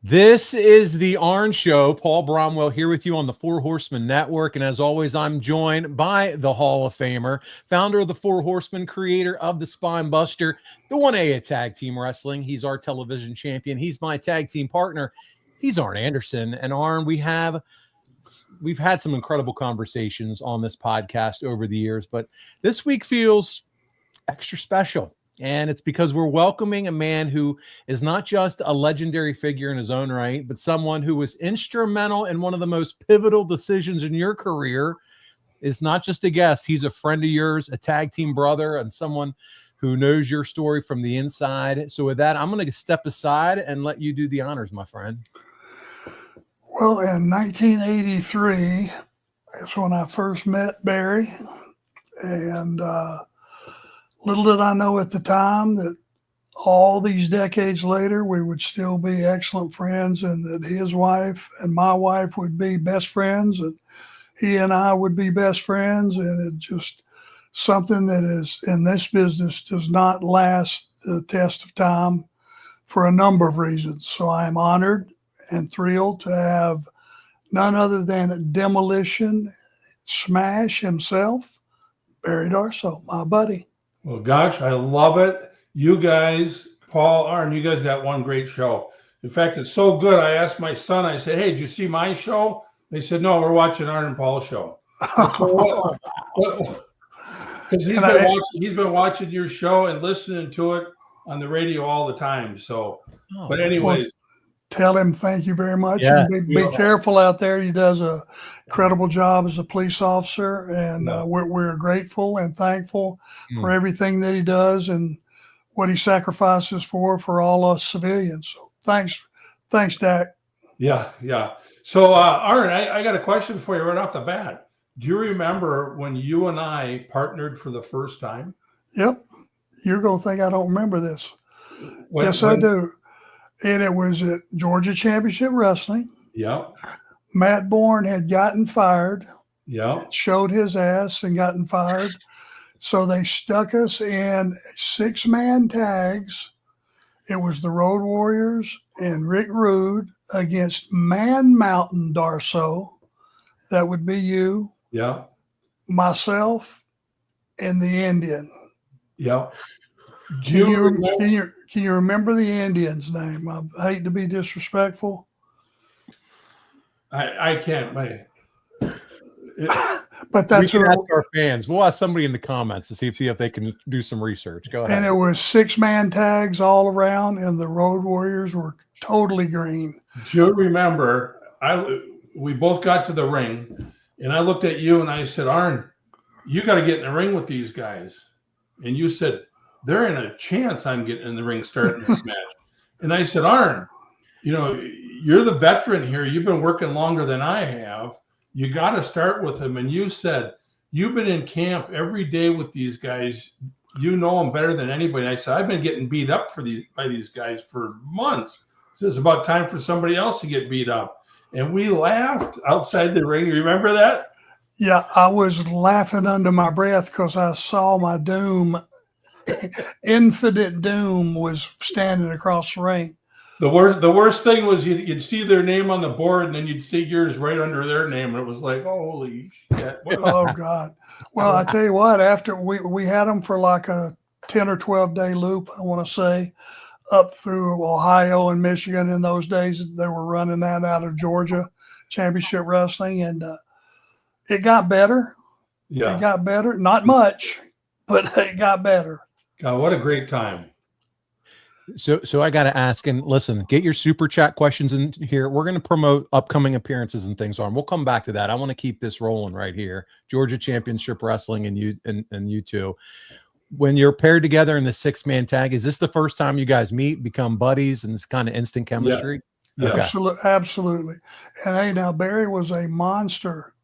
This is the ARN Show. Paul Bromwell here with you on the Four Horsemen Network. And as always, I'm joined by the Hall of Famer, founder of the Four Horsemen, creator of the Spine Buster, the 1A at Tag Team Wrestling. He's our television champion. He's my tag team partner. He's Arn Anderson. And Arn, we've had some incredible conversations on this podcast over the years, but this week feels extra special. And it's because we're welcoming a man who is not just a legendary figure in his own right, but someone who was instrumental in one of the most pivotal decisions in your career. Is not just a guest. He's a friend of yours, a tag team brother, and someone who knows your story from the inside. So with that, I'm going to step aside and let you do the honors, my friend. Well, in 1983 is when I first met Barry, and little did I know at the time that all these decades later, we would still be excellent friends, and that his wife and my wife would be best friends, and he and I would be best friends. And it just something that is in this business does not last the test of time for a number of reasons. So I am honored and thrilled to have none other than Demolition Smash himself, Barry Darsow, my buddy. Well, gosh, I love it. You guys, Paul, Arn, you guys got one great show. In fact, it's so good. I asked my son, I said, hey, did you see my show? They said, no, we're watching Arn and Paul's show. Because he's been watching your show and listening to it on the radio all the time. So, but anyways. Well, tell him thank you very much. Yeah. And be careful out there. He does a incredible job as a police officer, and we're grateful and thankful for everything that he does and what he sacrifices for all us civilians. So thanks, Dak. Yeah. So, Arn, I got a question for you right off the bat. Do you remember when you and I partnered for the first time? Yep. You're going to think I don't remember this. Yes, I do. And it was at Georgia Championship Wrestling. Yep. Matt Bourne had gotten fired. Yep. Showed his ass and gotten fired. So they stuck us in 6-man tags. It was the Road Warriors and Rick Rude against Man Mountain Darsow. That would be you. Yeah. Myself and the Indian. Yep. Can you remember the Indian's name? I hate to be disrespectful. I can't. But that's we can ask our fans. We'll ask somebody in the comments to see if they can do some research. Go ahead. And it was 6-man tags all around, and the Road Warriors were totally green. Do you remember? We both got to the ring, and I looked at you and I said, Arn, you got to get in the ring with these guys. And you said, there ain't a chance I'm getting in the ring starting this match. And I said, Arn, you're the veteran here. You've been working longer than I have. You got to start with them. And you said, you've been in camp every day with these guys. You know them better than anybody. And I said, I've been getting beat up by these guys for months. So it's about time for somebody else to get beat up. And we laughed outside the ring. You remember that? Yeah, I was laughing under my breath because I saw my doom. Infinite Doom was standing across the ring. The worst thing was you'd see their name on the board, and then you'd see yours right under their name, and it was like, holy shit! Oh God! Well, I tell you what, after we had them for like a 10 or 12 day loop, I want to say, up through Ohio and Michigan. In those days, they were running that out of Georgia Championship Wrestling, and it got better. Yeah, it got better. Not much, but it got better. God, what a great time. So I got to ask, and listen, get your super chat questions in here. We're going to promote upcoming appearances and things on. We'll come back to that. I want to keep this rolling right here. Georgia Championship Wrestling and you two. When you're paired together in the 6-man tag, is this the first time you guys meet, become buddies, and it's kind of instant chemistry? Yeah. Okay. Absolutely. And hey, now Barry was a monster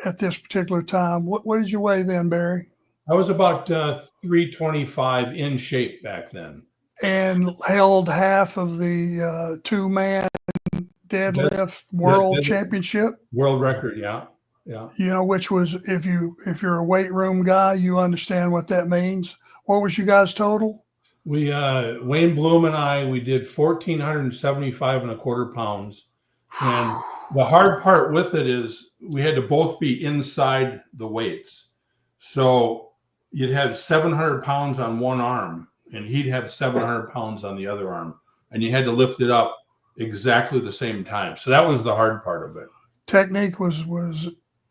at this particular time. What did you weigh then, Barry? I was about 325 in shape back then. And held half of the 2-man deadlift world championship. World record, yeah. Which was, if you're a weight room guy, you understand what that means. What was you guys total? Wayne Bloom and I, we did 1,475 and a quarter pounds. And the hard part with it is we had to both be inside the weights. So you'd have 700 pounds on one arm and he'd have 700 pounds on the other arm. And you had to lift it up exactly the same time. So that was the hard part of it. Technique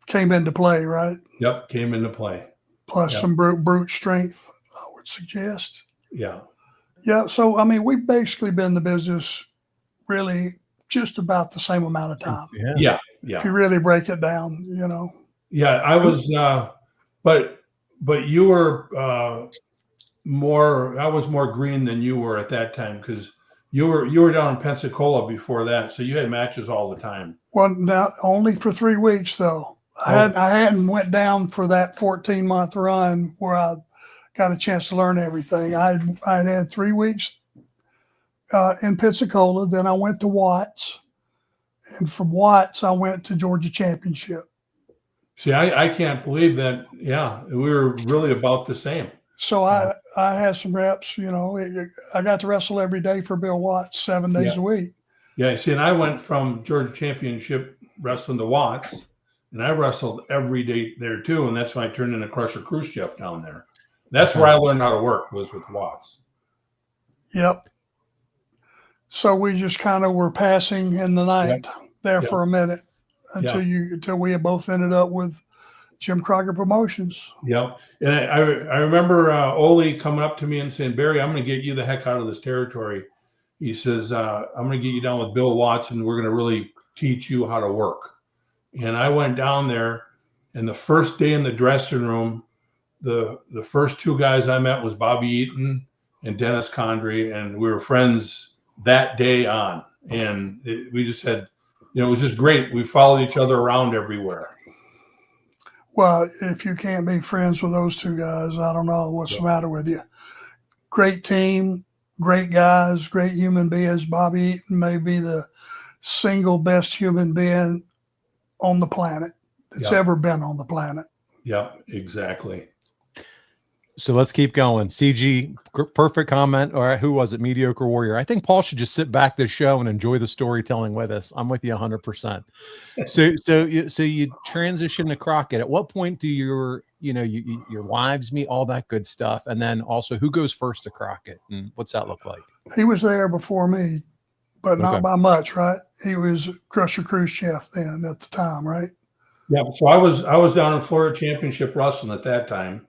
came into play, right? Yep, came into play. Plus some brute strength, I would suggest. Yeah. Yeah. So, I mean, we've basically been in the business really just about the same amount of time. Yeah. If you really break it down, you know. Yeah, I was, but you were I was more green than you were at that time because you were down in Pensacola before that, so you had matches all the time. Well, now only for 3 weeks though. I hadn't went down for that 14-month run where I got a chance to learn everything. I had 3 weeks in Pensacola. Then I went to Watts, and from Watts I went to Georgia Championship. See, I can't believe that. Yeah, we were really about the same. So I had some reps. You know, I got to wrestle every day for Bill Watts 7 days a week. Yeah, see, and I went from Georgia Championship wrestling to Watts, and I wrestled every day there too, and that's when I turned into Krusher Kruschev down there. That's where I learned how to work, was with Watts. Yep. So we just kind of were passing in the night there for a minute until we had both ended up with Jim Crockett Promotions. Yeah. And I remember Ole coming up to me and saying, Barry, I'm going to get you the heck out of this territory. He says, I'm going to get you down with Bill Watts and we're going to really teach you how to work. And I went down there, and the first day in the dressing room, the first 2 guys I met was Bobby Eaton and Dennis Condrey, and we were friends that day on. And we just had, you know, it was just great. We followed each other around everywhere. Well, if you can't be friends with those 2 guys, I don't know what's the matter with you. Great team, great guys, great human beings. Bobby Eaton may be the single best human being on the planet that's ever been on the planet. Yeah, exactly. So let's keep going. CG, perfect comment. Or who was it? Mediocre Warrior. I think Paul should just sit back this show and enjoy the storytelling with us. I'm with you 100%. So you transition to Crockett. At what point do your wives meet, all that good stuff? And then also, who goes first to Crockett, and what's that look like? He was there before me, but not by much, right? He was Krusher Kruschev then at the time, right? Yeah. So I was down in Florida Championship wrestling at that time.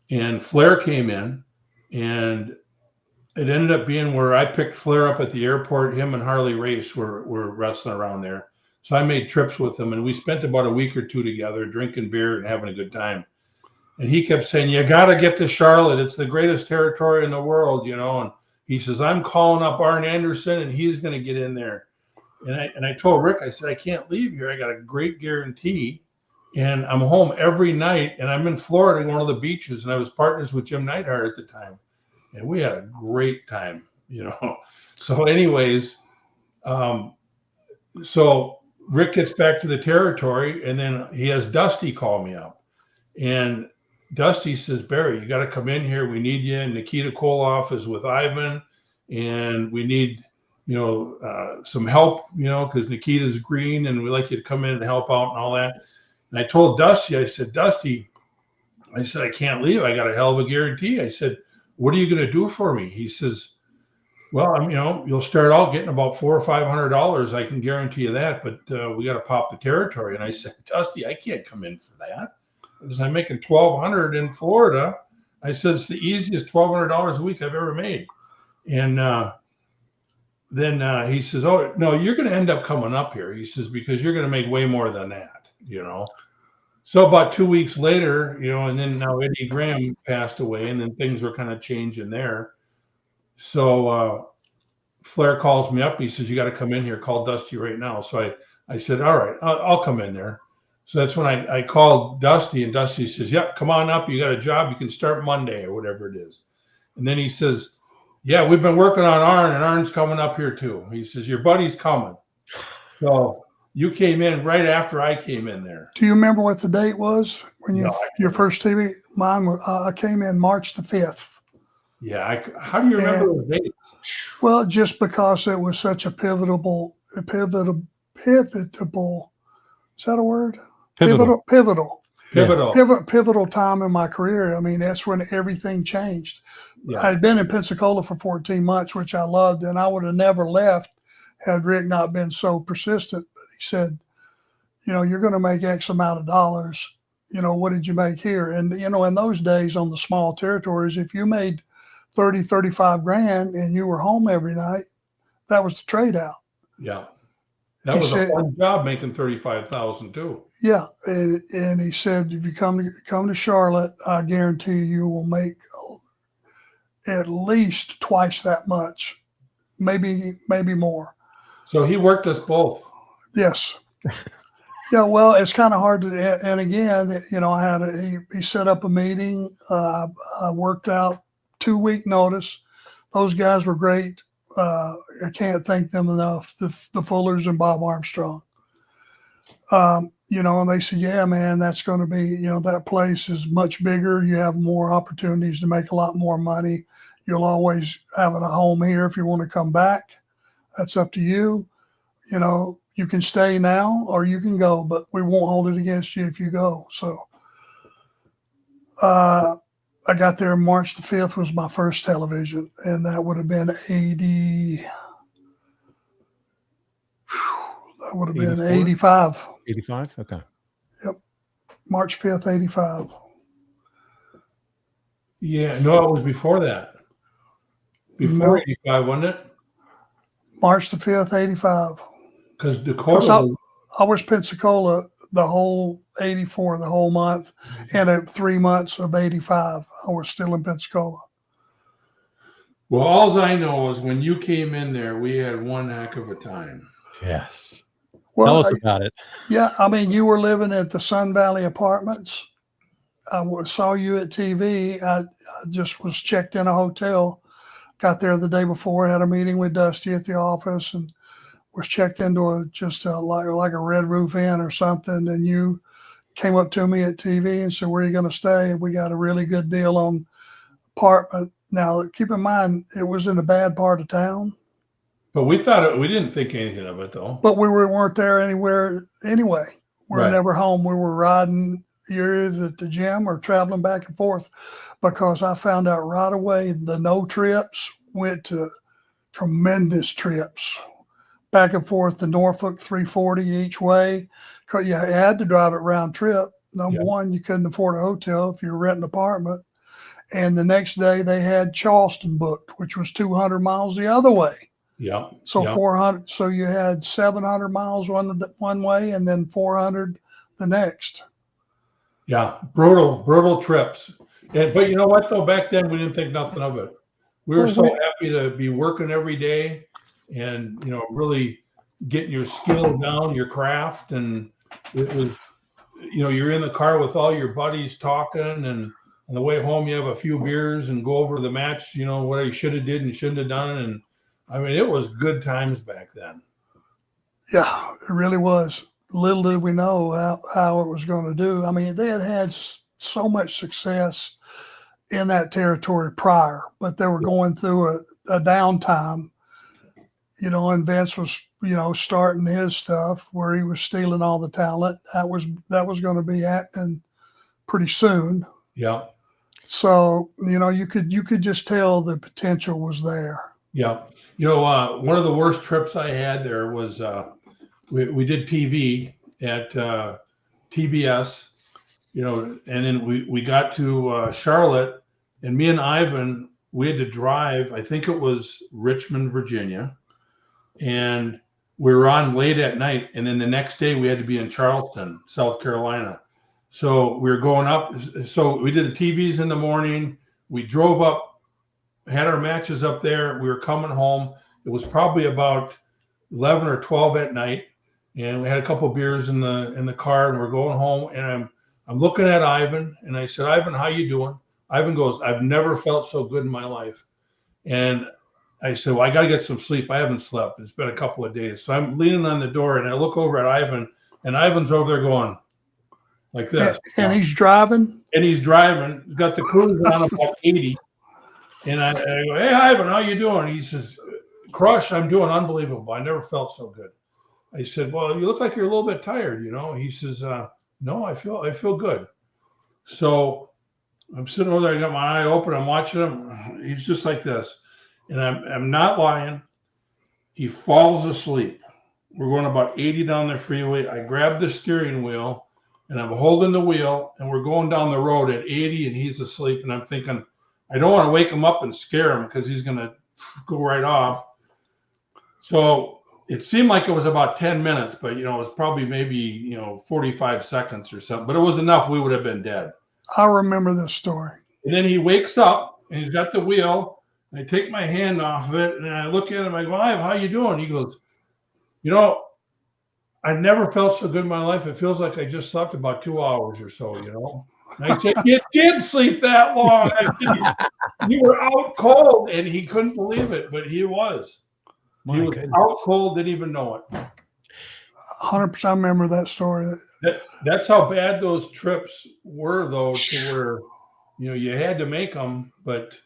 And Flair came in, and it ended up being where I picked Flair up at the airport. Him and Harley Race were wrestling around there. So I made trips with him, and we spent about a week or 2 together drinking beer and having a good time. And he kept saying, you got to get to Charlotte. It's the greatest territory in the world, you know. And he says, I'm calling up ARN Anderson, and he's going to get in there. And I told Rick, I said, I can't leave here. I got a great guarantee. And I'm home every night, and I'm in Florida, one of the beaches, and I was partners with Jim Neidhart at the time, and we had a great time, you know. So anyways, so Rick gets back to the territory, and then he has Dusty call me up, and Dusty says, Barry, you got to come in here. We need you. And Nikita Koloff is with Ivan, and we need, you know, some help, you know, because Nikita's green, and we'd like you to come in and help out and all that. And I told Dusty, I said, Dusty, I said, I can't leave. I got a hell of a guarantee. I said, what are you going to do for me? He says, well, you know, you'll start out getting about $400 or $500. I can guarantee you that, but we got to pop the territory. And I said, Dusty, I can't come in for that because I'm making $1,200 in Florida. I said, it's the easiest $1,200 a week I've ever made. And then he says, oh, no, you're going to end up coming up here. He says, because you're going to make way more than that, you know. So about 2 weeks later, you know, and then now Eddie Graham passed away, and then things were kind of changing there. So Flair calls me up. He says, you got to come in here. Call Dusty right now. So I said, all right, I'll come in there. So that's when I called Dusty, and Dusty says, yep, come on up. You got a job. You can start Monday or whatever it is. And then he says, yeah, we've been working on ARN, and ARN's coming up here too. He says, your buddy's coming. So you came in right after I came in there. Do you remember what the date was when your first TV? Mine, I came in March the 5th. Yeah. How do you remember those dates? Well, just because it was such a pivotal. Is that a word? Pivotal. Pivotal time in my career. I mean, that's when everything changed. Yeah. I'd been in Pensacola for 14 months, which I loved, and I would have never left had Rick not been so persistent. But he said, you're going to make X amount of dollars. What did you make here? And, in those days on the small territories, if you made 30, 35 grand and you were home every night, that was the trade out. Yeah. That was a fun job making 35,000 too. Yeah. And he said, if you come to Charlotte, I guarantee you will make at least twice that much, maybe more. So he worked us both. Yes. Yeah. Well, it's kind of hard to, and again, he set up a meeting. I worked out 2-week notice. Those guys were great. I can't thank them enough. The Fullers and Bob Armstrong. And they said, yeah, man, that's going to be, that place is much bigger. You have more opportunities to make a lot more money. You'll always have a home here if you want to come back. That's up to you. You can stay now or you can go, but we won't hold it against you if you go. So I got there March the 5th was my first television, and that would have been 85. 85? Okay. Yep. March 5th, 85. Yeah. No, it was before that. Before 85, wasn't it? March the 5th, 85. Because Dakota. I was Pensacola the whole 84, the whole month, and at 3 months of 85, I was still in Pensacola. Well, all I know is when you came in there, we had one heck of a time. Yes. Well, tell us about it. Yeah, I mean, you were living at the Sun Valley Apartments. I saw you at TV. I just was checked in a hotel. Got there the day before, had a meeting with Dusty at the office, and was checked into like a Red Roof Inn or something. And you came up to me at TV and said, "Where are you going to stay?" We got a really good deal on apartment. Now, keep in mind, it was in a bad part of town. But we didn't think anything of it though. But we weren't there anywhere anyway. We were never home. We were riding either at the gym or traveling back and forth, because I found out right away the no trips went to tremendous trips. Back and forth to Norfolk, 340 each way. Because you had to drive it round trip. Number one, you couldn't afford a hotel if you were renting an apartment. And the next day they had Charleston booked, which was 200 miles the other way. Yeah. So 400. So you had 700 miles one way and then 400 the next. Yeah, brutal trips. But you know what though? Back then we didn't think nothing of it. We were so happy to be working every day, and really getting your skill down, your craft, and it was, you're in the car with all your buddies talking, and on the way home you have a few beers and go over the match, what you should have did and shouldn't have done, and I mean it was good times back then. Yeah, it really was. Little did we know how it was going to do. I mean, they had so much success in that territory prior, but they were going through a downtime. And Vince was, starting his stuff where he was stealing all the talent. That was going to be happening pretty soon. Yeah. So, you could just tell the potential was there. Yeah. One of the worst trips I had there was we did TV at TBS, and then we got to Charlotte, and me and Ivan, we had to drive, I think it was Richmond, Virginia. And we were on late at night, and then the next day we had to be in Charleston, South Carolina. So we were going up. So we did the TVs in the morning. We drove up, had our matches up there. We were coming home. It was probably about 11 or 12 at night, and we had a couple of beers in the car, and we're going home. And I'm looking at Ivan, and I said, "Ivan, how you doing?" Ivan goes, "I've never felt so good in my life." And I said, "Well, I got to get some sleep. I haven't slept. It's been a couple of days." So I'm leaning on the door, and I look over at Ivan, and Ivan's over there going like this. And he's driving? And he's driving. He's got the cruise on about 80. And I go, hey, Ivan, how you doing? He says, Crush, I'm doing unbelievable. I never felt so good. I said, well, you look like you're a little bit tired, you know? He says, no, I feel good. So I'm sitting over there, I got my eye open, I'm watching him. He's just like this. And I'm not lying. He falls asleep. We're going about 80 down the freeway. I grab the steering wheel and I'm holding the wheel and we're going down the road at 80 and he's asleep. And I'm thinking, I don't want to wake him up and scare him because he's going to go right off. So it seemed like it was about 10 minutes, but, you know, it was probably maybe, 45 seconds or something, but it was enough. We would have been dead. I remember this story. And then he wakes up and he's got the wheel. I take my hand off of it and I look at him. I go, Ive, how you doing? He goes, I never felt so good in my life. It feels like I just slept about 2 hours or so, And I said, you did sleep that long. I said, you were out cold. And he couldn't believe it, but he was. He was out cold, didn't even know it. 100% I remember that story. That's how bad those trips were, though, to where, you had to make them, but,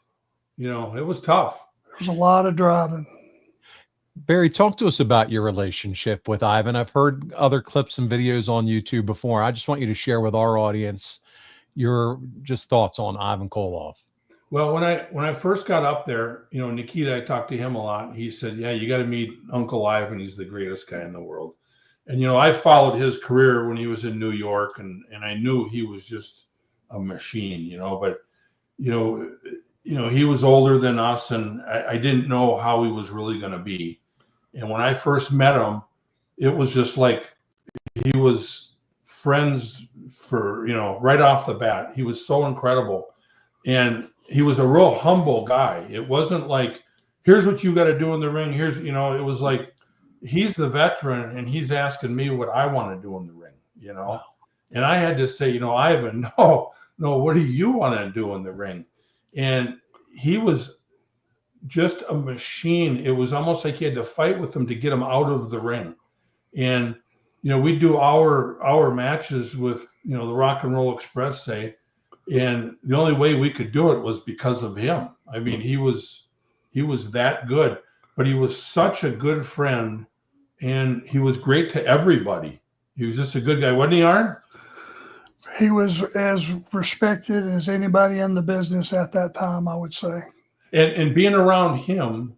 it was tough. There was a lot of driving. Barry, talk to us about your relationship with Ivan. I've heard other clips and videos on YouTube before. I just want you to share with our audience your just thoughts on Ivan Koloff. Well, when I first got up there, Nikita, I talked to him a lot. He said, yeah, you got to meet Uncle Ivan. He's the greatest guy in the world. And, I followed his career when he was in New York and I knew he was just a machine, but, he was older than us and I didn't know how he was really going to be. And when I first met him, it was just like he was friends for, right off the bat. He was so incredible. And he was a real humble guy. It wasn't like, here's what you got to do in the ring. Here's, it was like, he's the veteran and he's asking me what I want to do in the ring, And I had to say, Ivan, no, what do you want to do in the ring? And he was just a machine. It was almost like you had to fight with him to get him out of the ring. And, we do our matches with, the Rock and Roll Express, say, and the only way we could do it was because of him. I mean, he was that good, but he was such a good friend and he was great to everybody. He was just a good guy. Wasn't he, Arn? He was as respected as anybody in the business at that time, I would say. And being around him,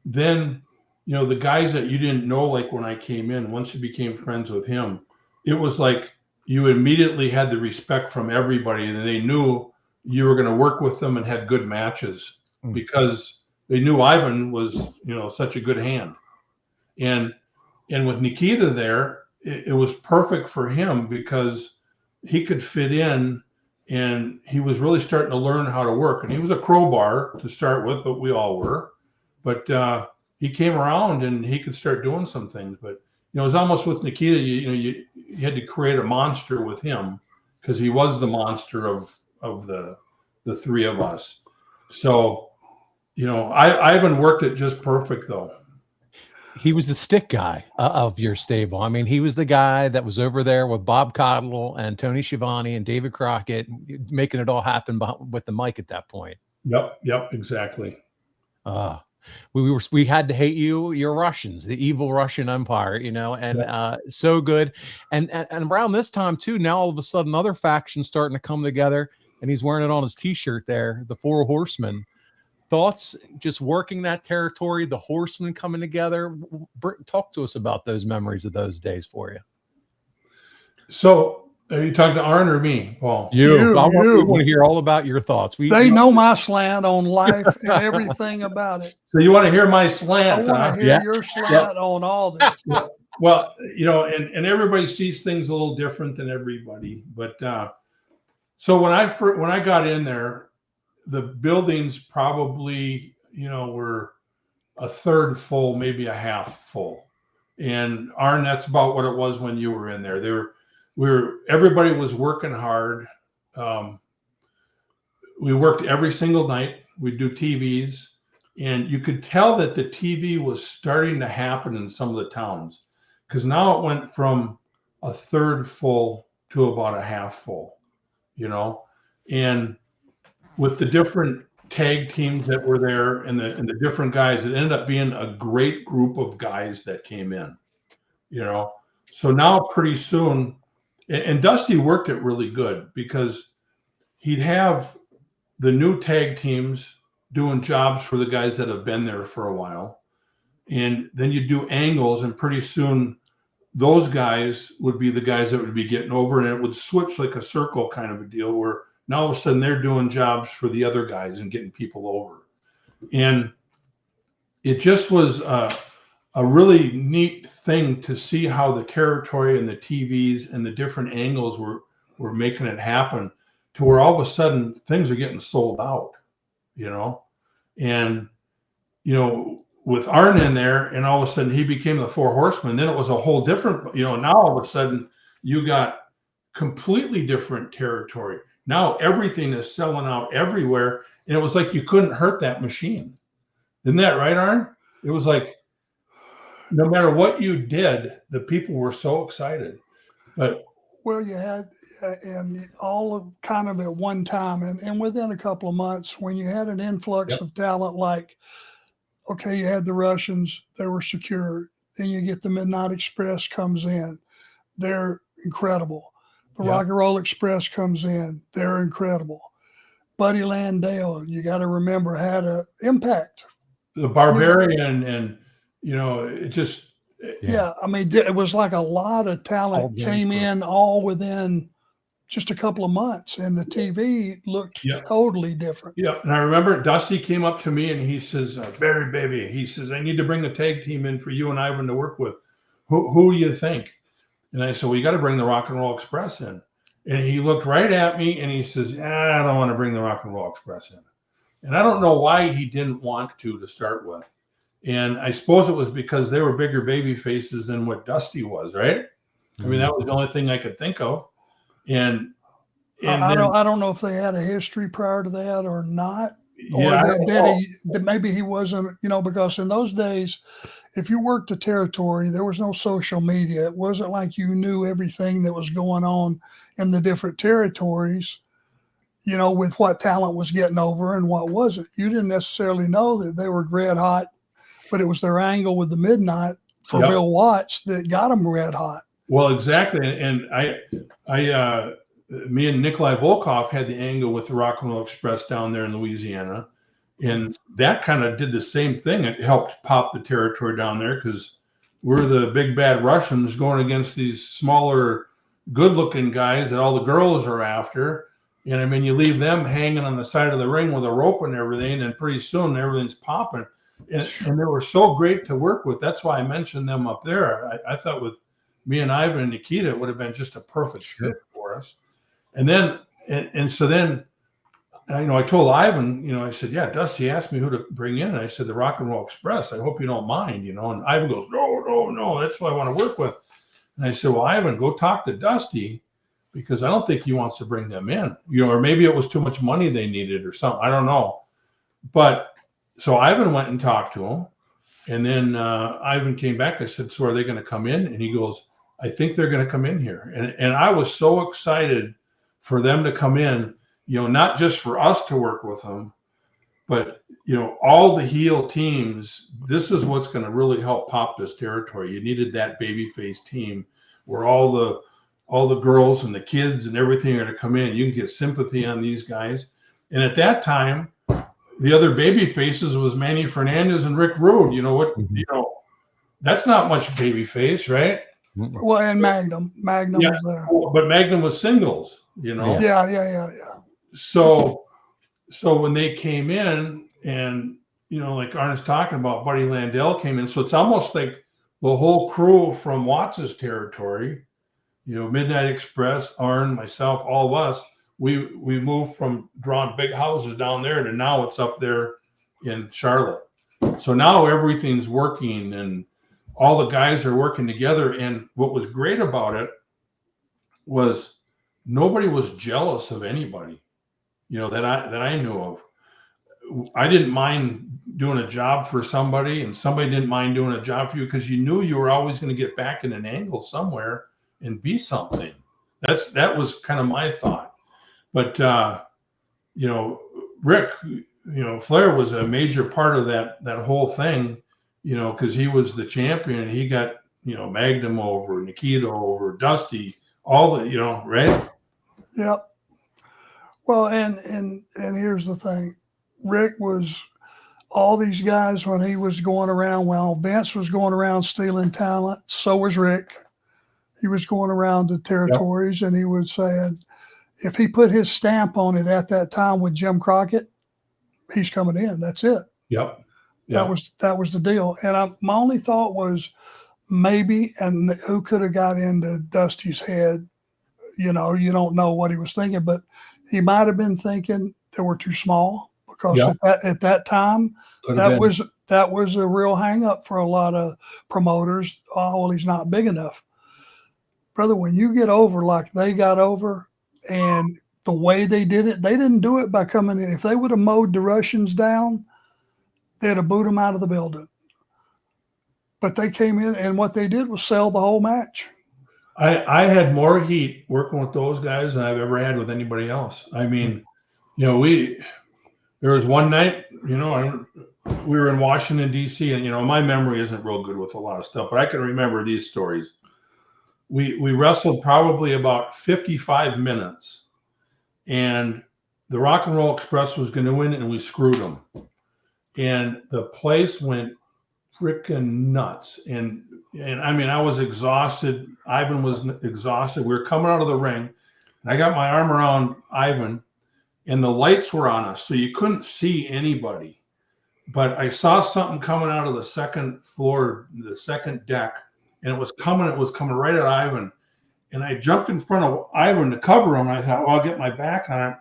then, the guys that you didn't know, like when I came in, once you became friends with him, it was like you immediately had the respect from everybody and they knew you were going to work with them and had good matches because they knew Ivan was, such a good hand. And with Nikita there, it was perfect for him because he could fit in and he was really starting to learn how to work. And he was a crowbar to start with, but we all were. But he came around and he could start doing some things. But, it was almost with Nikita, you had to create a monster with him because he was the monster of the three of us. So, Ivan worked it just perfect, though. He was the stick guy of your stable. I mean, he was the guy that was over there with Bob Cottle and Tony Schiavone and David Crockett, making it all happen with the mic at that point. Yep, exactly. We had to hate you. You're Russians, the evil Russian Empire, and so good. And around this time too, now all of a sudden other factions starting to come together, and he's wearing it on his T-shirt there, the Four Horsemen. Thoughts just working that territory, the Horsemen coming together. Talk to us about those memories of those days for you. So are you talking to Arn or me, Paul? You. I want to hear all about your thoughts. They know my slant on life and everything about it. So you want to hear my slant? I want to hear your slant on all this. Well, and everybody sees things a little different than everybody. But so when I got in there, the buildings probably, were a third full, maybe a half full. And Arn, that's about what it was when you were in there. Everybody was working hard. We worked every single night. We'd do TVs, and you could tell that the TV was starting to happen in some of the towns because now it went from a third full to about a half full, and with the different tag teams that were there and the different guys. It ended up being a great group of guys that came in, you know. So now pretty soon, and Dusty worked it really good because he'd have the new tag teams doing jobs for the guys that have been there for a while. And then you do angles, and pretty soon those guys would be the guys that would be getting over, and it would switch like a circle kind of a deal where now all of a sudden they're doing jobs for the other guys and getting people over. And it just was a really neat thing to see how the territory and the TVs and the different angles were making it happen to where all of a sudden things are getting sold out, you know. And, you know, with Arn in there, and all of a sudden he became the Four Horsemen, then it was a whole different, you know, now all of a sudden you got completely different territory. Now everything is selling out everywhere, and it was like you couldn't hurt that machine. Isn't that right, Arn? It was like no matter what you did, the people were so excited. But well, you had and all of kind of at one time, and within a couple of months, when you had an influx Yep. of talent, like, okay, you had the Russians, they were secure. Then you get the Midnight Express comes in, they're incredible. The Yep. Rock and Roll Express comes in, they're incredible. Buddy Landale, you got to remember, had an impact. the Barbarian, and you know, it just Yeah, I mean, it was like a lot of All talent done came for- in all within just a couple of months, and the TV looked Yeah. totally different. yeah. And I remember Dusty came up to me and he says, Barry, baby, he says, I need to bring a tag team in for you and Ivan to work with. Who do you think? And I said, well, you got to bring the Rock and Roll Express in. And he looked right at me and he says, I don't want to bring the Rock and Roll Express in. And I don't know why he didn't want to start with. And I suppose it was because they were bigger baby faces than what Dusty was, right? I mean, that was the only thing I could think of. And I then, don't know if they had a history prior to that or not, or yeah, I don't know. that maybe he wasn't, you know, because in those days, if you worked the territory, there was no social media. It wasn't like you knew everything that was going on in the different territories, you know, with what talent was getting over and what wasn't. You didn't necessarily know that they were red hot, but it was their angle with the Midnight for Yep. Bill Watts that got them red hot. Well, exactly. And me and Nikolai Volkov had the angle with the Rock and Roll Express down there in Louisiana. And that kind of did the same thing. It helped pop the territory down there because we're the big bad Russians going against these smaller, good looking guys that all the girls are after. And I mean, you leave them hanging on the side of the ring with a rope and everything, and pretty soon everything's popping. And they were so great to work with. That's why I mentioned them up there. I thought with me and Ivan and Nikita, it would have been just a perfect fit for us. And then, and so then, you know, I told Ivan, you know, I said, yeah, Dusty asked me who to bring in. And I said, the Rock and Roll Express. I hope you don't mind, you know. And Ivan goes, no, that's what I want to work with. And I said, well, Ivan, go talk to Dusty because I don't think he wants to bring them in, you know, or maybe it was too much money they needed or something. I don't know. But so Ivan went and talked to him. And then Ivan came back. I said, so are they going to come in? And he goes, I think they're going to come in here. And I was so excited for them to come in, you know, not just for us to work with them, but, you know, all the heel teams. This is what's going to really help pop this territory. You needed that babyface team where all the girls and the kids and everything are to come in. You can get sympathy on these guys. And at that time, the other baby faces was Manny Fernandez and Rick Rude. You know what? You know, that's not much baby face, right? Well, and Magnum Yeah. was there. But Magnum was singles, you know. Yeah. So when they came in, and you know, like Arn's talking about, Buddy Landale came in. So it's almost like the whole crew from Watts's territory, you know, Midnight Express, Arn, myself, all of us, we moved from drawing big houses down there to now it's up there in Charlotte. So now everything's working and all the guys are working together. And what was great about it was nobody was jealous of anybody, you know, that I knew of. I didn't mind doing a job for somebody, and somebody didn't mind doing a job for you because you knew you were always going to get back in an angle somewhere and be something. That was kind of my thought. But you know, Rick, Flair was a major part of that whole thing, because he was the champion. He got, Magnum over, Nikita over, Dusty, all the, right? Yep. Well, and here's the thing. Rick was all these guys when he was going around, while Vince was going around stealing talent, so was Rick. He was going around the territories, and he would say, if he put his stamp on it at that time with Jim Crockett, he's coming in. That's it. Yep. That was the deal. And my only thought was maybe, and who could have got into Dusty's head? You don't know what he was thinking, but he might have been thinking they were too small, because at that time, that was a real hang up for a lot of promoters. Oh, well, he's not big enough. Brother, when you get over like they got over, and the way they did it, they didn't do it by coming in. If they would have mowed the Russians down, they'd have booed them out of the building. But they came in, and what they did was sell the whole match. I had more heat working with those guys than I've ever had with anybody else. I mean, there was one night, we were in Washington, D.C., and, my memory isn't real good with a lot of stuff, but I can remember these stories. We wrestled probably about 55 minutes, and the Rock and Roll Express was going to win, and we screwed them. And the place went freaking nuts. And I mean, I was exhausted. Ivan was exhausted. We were coming out of the ring, and I got my arm around Ivan, and the lights were on us, so you couldn't see anybody. But I saw something coming out of the second floor, the second deck, and it was coming right at Ivan. And I jumped in front of Ivan to cover him. And I thought, well, I'll get my back on it.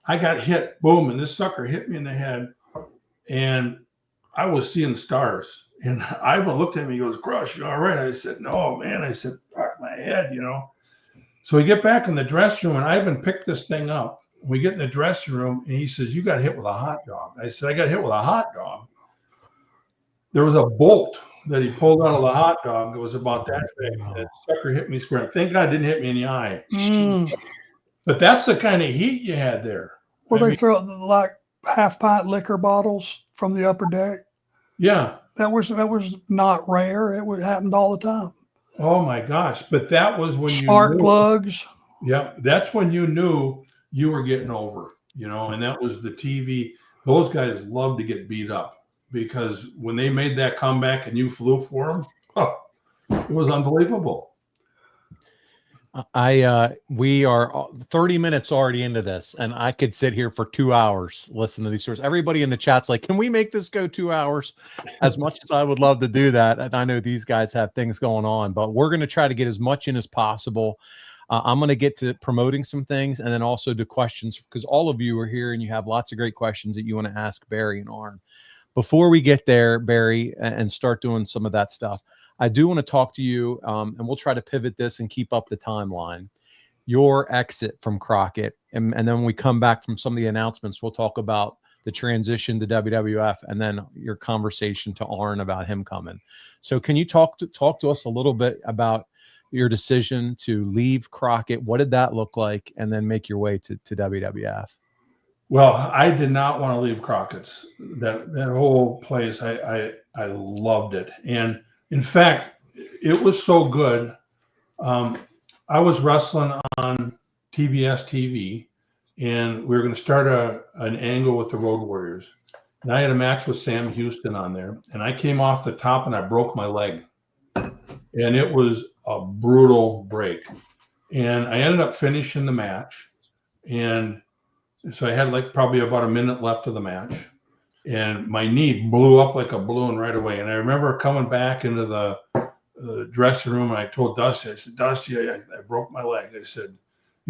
I got hit, boom, and this sucker hit me in the head. And I was seeing stars. And Ivan looked at me, he goes, Crush, you all right? I said, no, man. I said, fuck my head, So we get back in the dressing room, and Ivan picked this thing up. We get in the dressing room, and he says, you got hit with a hot dog. I said, I got hit with a hot dog. There was a bolt that he pulled out of the hot dog that was about that big. That sucker hit me square. Thank God it didn't hit me in the eye. But that's the kind of heat you had there. Well, they throw like half-pint liquor bottles from the upper deck. Yeah. That was not rare. It happened all the time. Oh, my gosh. But that was when spark plugs. Yeah. That's when you knew you were getting over, and that was the TV. Those guys love to get beat up, because when they made that comeback and you flew for them, it was unbelievable. We are 30 minutes already into this, and I could sit here for 2 hours listening to these stories. Everybody in the chat's like, can we make this go 2 hours? As much as I would love to do that, and I know these guys have things going on, but we're going to try to get as much in as possible. I'm going to get to promoting some things, and then also to questions, because all of you are here and you have lots of great questions that you want to ask Barry and Arn. Before we get there, Barry, and start doing some of that stuff, I do want to talk to you, and we'll try to pivot this and keep up the timeline. Your exit from Crockett, and then when we come back from some of the announcements, we'll talk about the transition to WWF, and then your conversation to Arn about him coming. So can you talk to us a little bit about your decision to leave Crockett? What did that look like? And then make your way to WWF. Well, I did not want to leave Crockett's. That whole place, I loved it. And in fact, it was so good. I was wrestling on TBS TV, and we were going to start an angle with the Road Warriors. And I had a match with Sam Houston on there, and I came off the top and I broke my leg. And it was a brutal break. And I ended up finishing the match. And so I had probably about a minute left of the match. And my knee blew up like a balloon right away. And I remember coming back into the dressing room, and I told Dusty, I said, Dusty, I broke my leg. I said,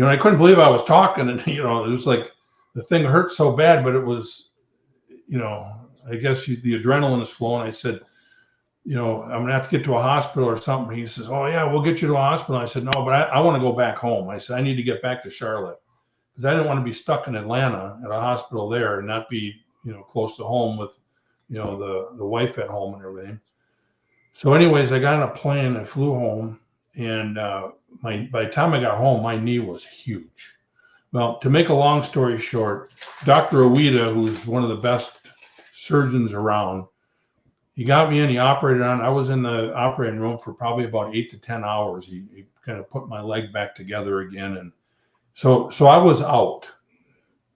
I couldn't believe I was talking. And, it was like the thing hurt so bad, but it was, I guess the adrenaline is flowing. I said, I'm going to have to get to a hospital or something. He says, oh, yeah, we'll get you to a hospital. I said, no, but I want to go back home. I said, I need to get back to Charlotte, because I didn't want to be stuck in Atlanta at a hospital there and not be, close to home with, the wife at home and everything. So anyways, I got on a plane, I flew home, and by the time I got home, my knee was huge. Well, to make a long story short, Dr. Oida, who's one of the best surgeons around, he got me in, he operated on. I was in the operating room for probably about 8 to 10 hours. He kind of put my leg back together again. And so I was out.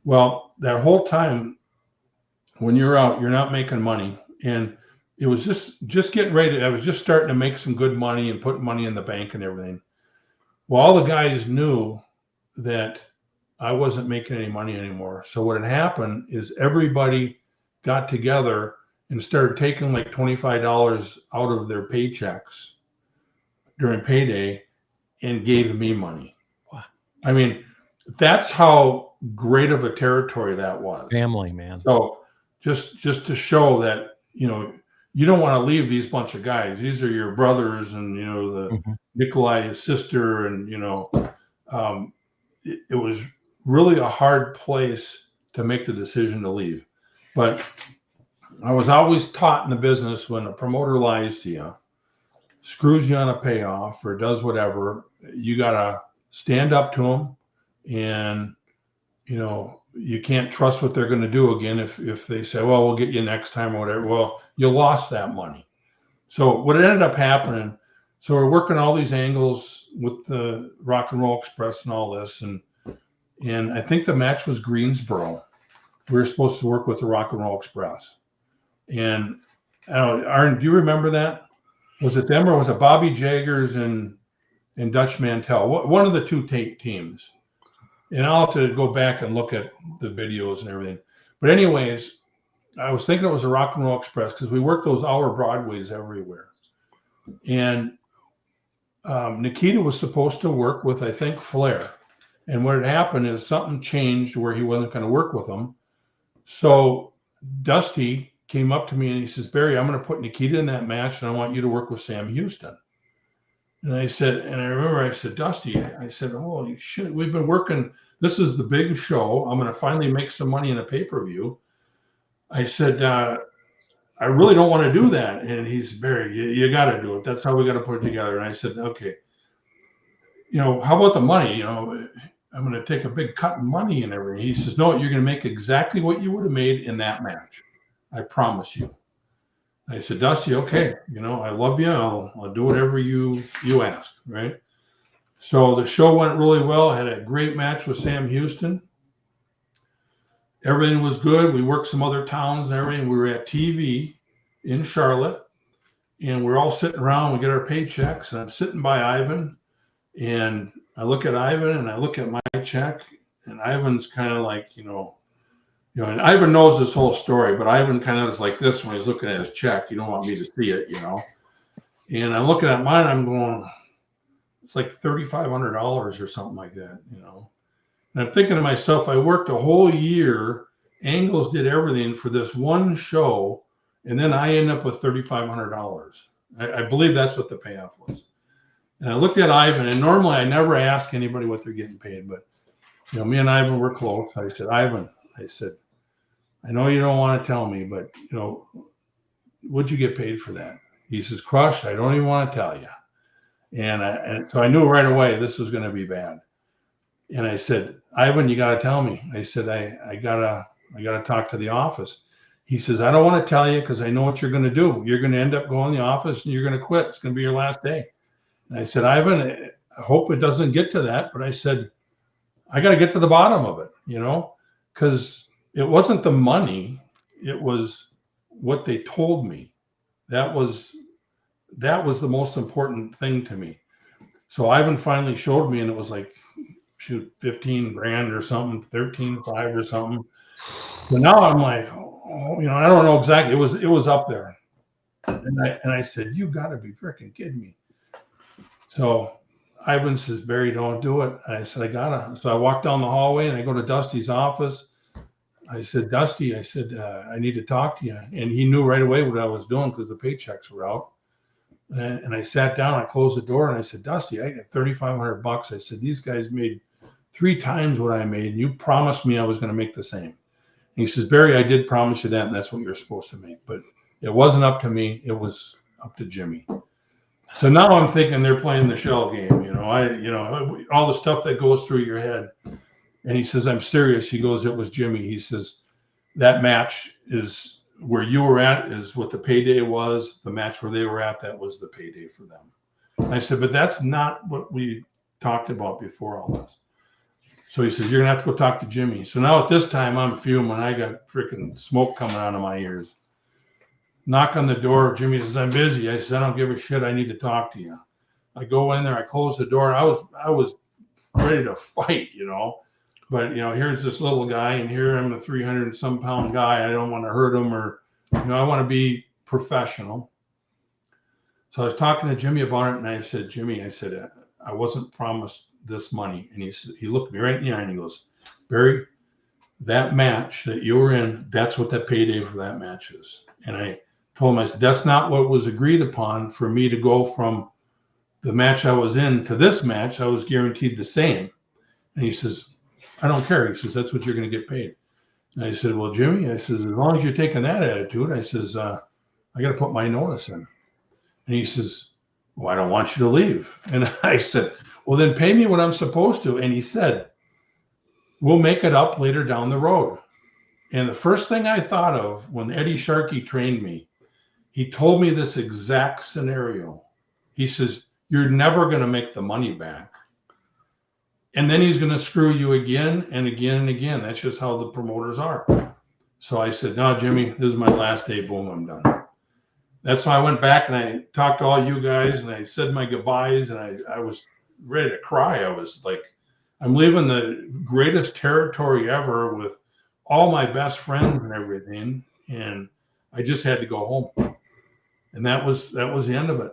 Well, that whole time when you're out, you're not making money. And it was just getting ready. I was just starting to make some good money and put money in the bank and everything. Well, all the guys knew that I wasn't making any money anymore. So what had happened is everybody got together and started taking like $25 out of their paychecks during payday and gave me money. Wow. I mean, that's how great of a territory that was. Family, man. So just to show that, you know, you don't want to leave these bunch of guys. These are your brothers and, you know, the Nikolai, his sister, and, you know, it was really a hard place to make the decision to leave. But I was always taught in the business, when a promoter lies to you, screws you on a payoff, or does whatever, you got to stand up to them, and, you know, you can't trust what they're going to do again. If they say, well, we'll get you next time or whatever, well, you lost that money. So what ended up happening, so we're working all these angles with the Rock and Roll Express and all this, and I think the match was Greensboro. We were supposed to work with the Rock and Roll Express. And I don't know, Arn, do you remember that? Was it them, or was it Bobby Jaggers and Dutch Mantell? One of the two teams. And I'll have to go back and look at the videos and everything. But anyways, I was thinking it was a Rock and Roll Express because we worked those hour Broadways everywhere. And Nikita was supposed to work with, I think, Flair. And what had happened is something changed where he wasn't going to work with them. So Dusty came up to me and he says, Barry, I'm going to put Nikita in that match, and I want you to work with Sam Houston. And I said, and I remember I said, Dusty, I said, holy shit, we've been working. This is the big show. I'm going to finally make some money in a pay-per-view. I said, I really don't want to do that. And he's, Barry, you got to do it. That's how we got to put it together. And I said, okay, you know, how about the money? You know, I'm going to take a big cut in money and everything. He says, no, you're going to make exactly what you would have made in that match. I promise you. I said, Dusty, okay, you know, I love you. I'll do whatever you ask, right? So the show went really well. I had a great match with Sam Houston. Everything was good. We worked some other towns and everything. We were at TV in Charlotte, and we're all sitting around. We get our paychecks, and I'm sitting by Ivan, and I look at Ivan and I look at my check, and Ivan's kind of like, you know, and Ivan knows this whole story, but Ivan kind of is like this when he's looking at his check. You don't want me to see it, you know. And I'm looking at mine, I'm going, it's like $3,500 or something like that, you know. And I'm thinking to myself, I worked a whole year, Angles did everything for this one show, and then I end up with $3,500. I believe that's what the payoff was. And I looked at Ivan, and normally I never ask anybody what they're getting paid, but, you know, me and Ivan were close. I said, Ivan, I said, I know you don't want to tell me, but, you know, what'd you get paid for that? He says, Crush, I don't even want to tell you. And so I knew right away this was going to be bad. And I said, Ivan, you got to tell me. I said, I gotta talk to the office. He says, I don't want to tell you because I know what you're going to do. You're going to end up going to the office and you're going to quit. It's going to be your last day. And I said, Ivan, I hope it doesn't get to that. But I said, I got to get to the bottom of it, you know, because it wasn't the money. It was what they told me. That was the most important thing to me. So Ivan finally showed me, and it was like, shoot, 15 grand or something, 13.5 or something. But now I'm like, oh, you know, I don't know exactly. It was up there. And I said, you got to be freaking kidding me. So Ivan says, Barry, don't do it. I said, I gotta. So I walked down the hallway and I go to Dusty's office. I said, Dusty, I said, I need to talk to you. And he knew right away what I was doing because the paychecks were out. And I sat down, I closed the door, and I said, Dusty, I got $3,500. I said, these guys made 3 times what I made. And you promised me I was going to make the same. And he says, Barry, I did promise you that, and that's what you're supposed to make. But it wasn't up to me. It was up to Jimmy. So now I'm thinking they're playing the shell game. You know, all the stuff that goes through your head. And he says, I'm serious. He goes, it was Jimmy. He says, that match is where you were at is what the payday was. The match where they were at, that was the payday for them. And I said, but that's not what we talked about before all this. So he says, you're going to have to go talk to Jimmy. So now at this time, I'm fuming. I got freaking smoke coming out of my ears. Knock on the door. Jimmy says, I'm busy. I said, I don't give a shit. I need to talk to you. I go in there. I close the door. I was ready to fight, you know. But, you know, here's this little guy, and here I'm a 300 and some pound guy. I don't want to hurt him, or, you know, I want to be professional. So I was talking to Jimmy about it, and I said, Jimmy, I said, I wasn't promised this money. And he looked me right in the eye and he goes, Barry, that match that you were in, that's what that payday for that match is. And I told him, I said, that's not what was agreed upon for me to go from the match I was in to this match. I was guaranteed the same. And he says, I don't care. He says, that's what you're going to get paid. And I said, well, Jimmy, I says, as long as you're taking that attitude, I says, I got to put my notice in. And he says, well, I don't want you to leave. And I said, well, then pay me what I'm supposed to. And he said, we'll make it up later down the road. And the first thing I thought of when Eddie Sharkey trained me, he told me this exact scenario. He says, you're never going to make the money back. And then he's going to screw you again and again and again. That's just how the promoters are. So I said, no, Jimmy, this is my last day. Boom, I'm done. That's why I went back and I talked to all you guys and I said my goodbyes, and I was ready to cry. I was like, I'm leaving the greatest territory ever with all my best friends and everything. And I just had to go home. And that was the end of it.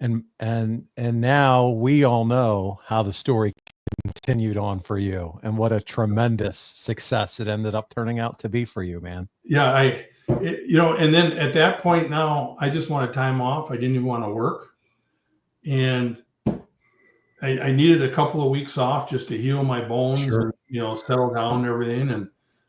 And now we all know how the story continued on for you, and what a tremendous success it ended up turning out to be for you, man. Yeah, you know, and then at that point now, I just wanted time off. I didn't even want to work. And I needed a couple of weeks off just to heal my bones, sure, and, you know, settle down and everything. And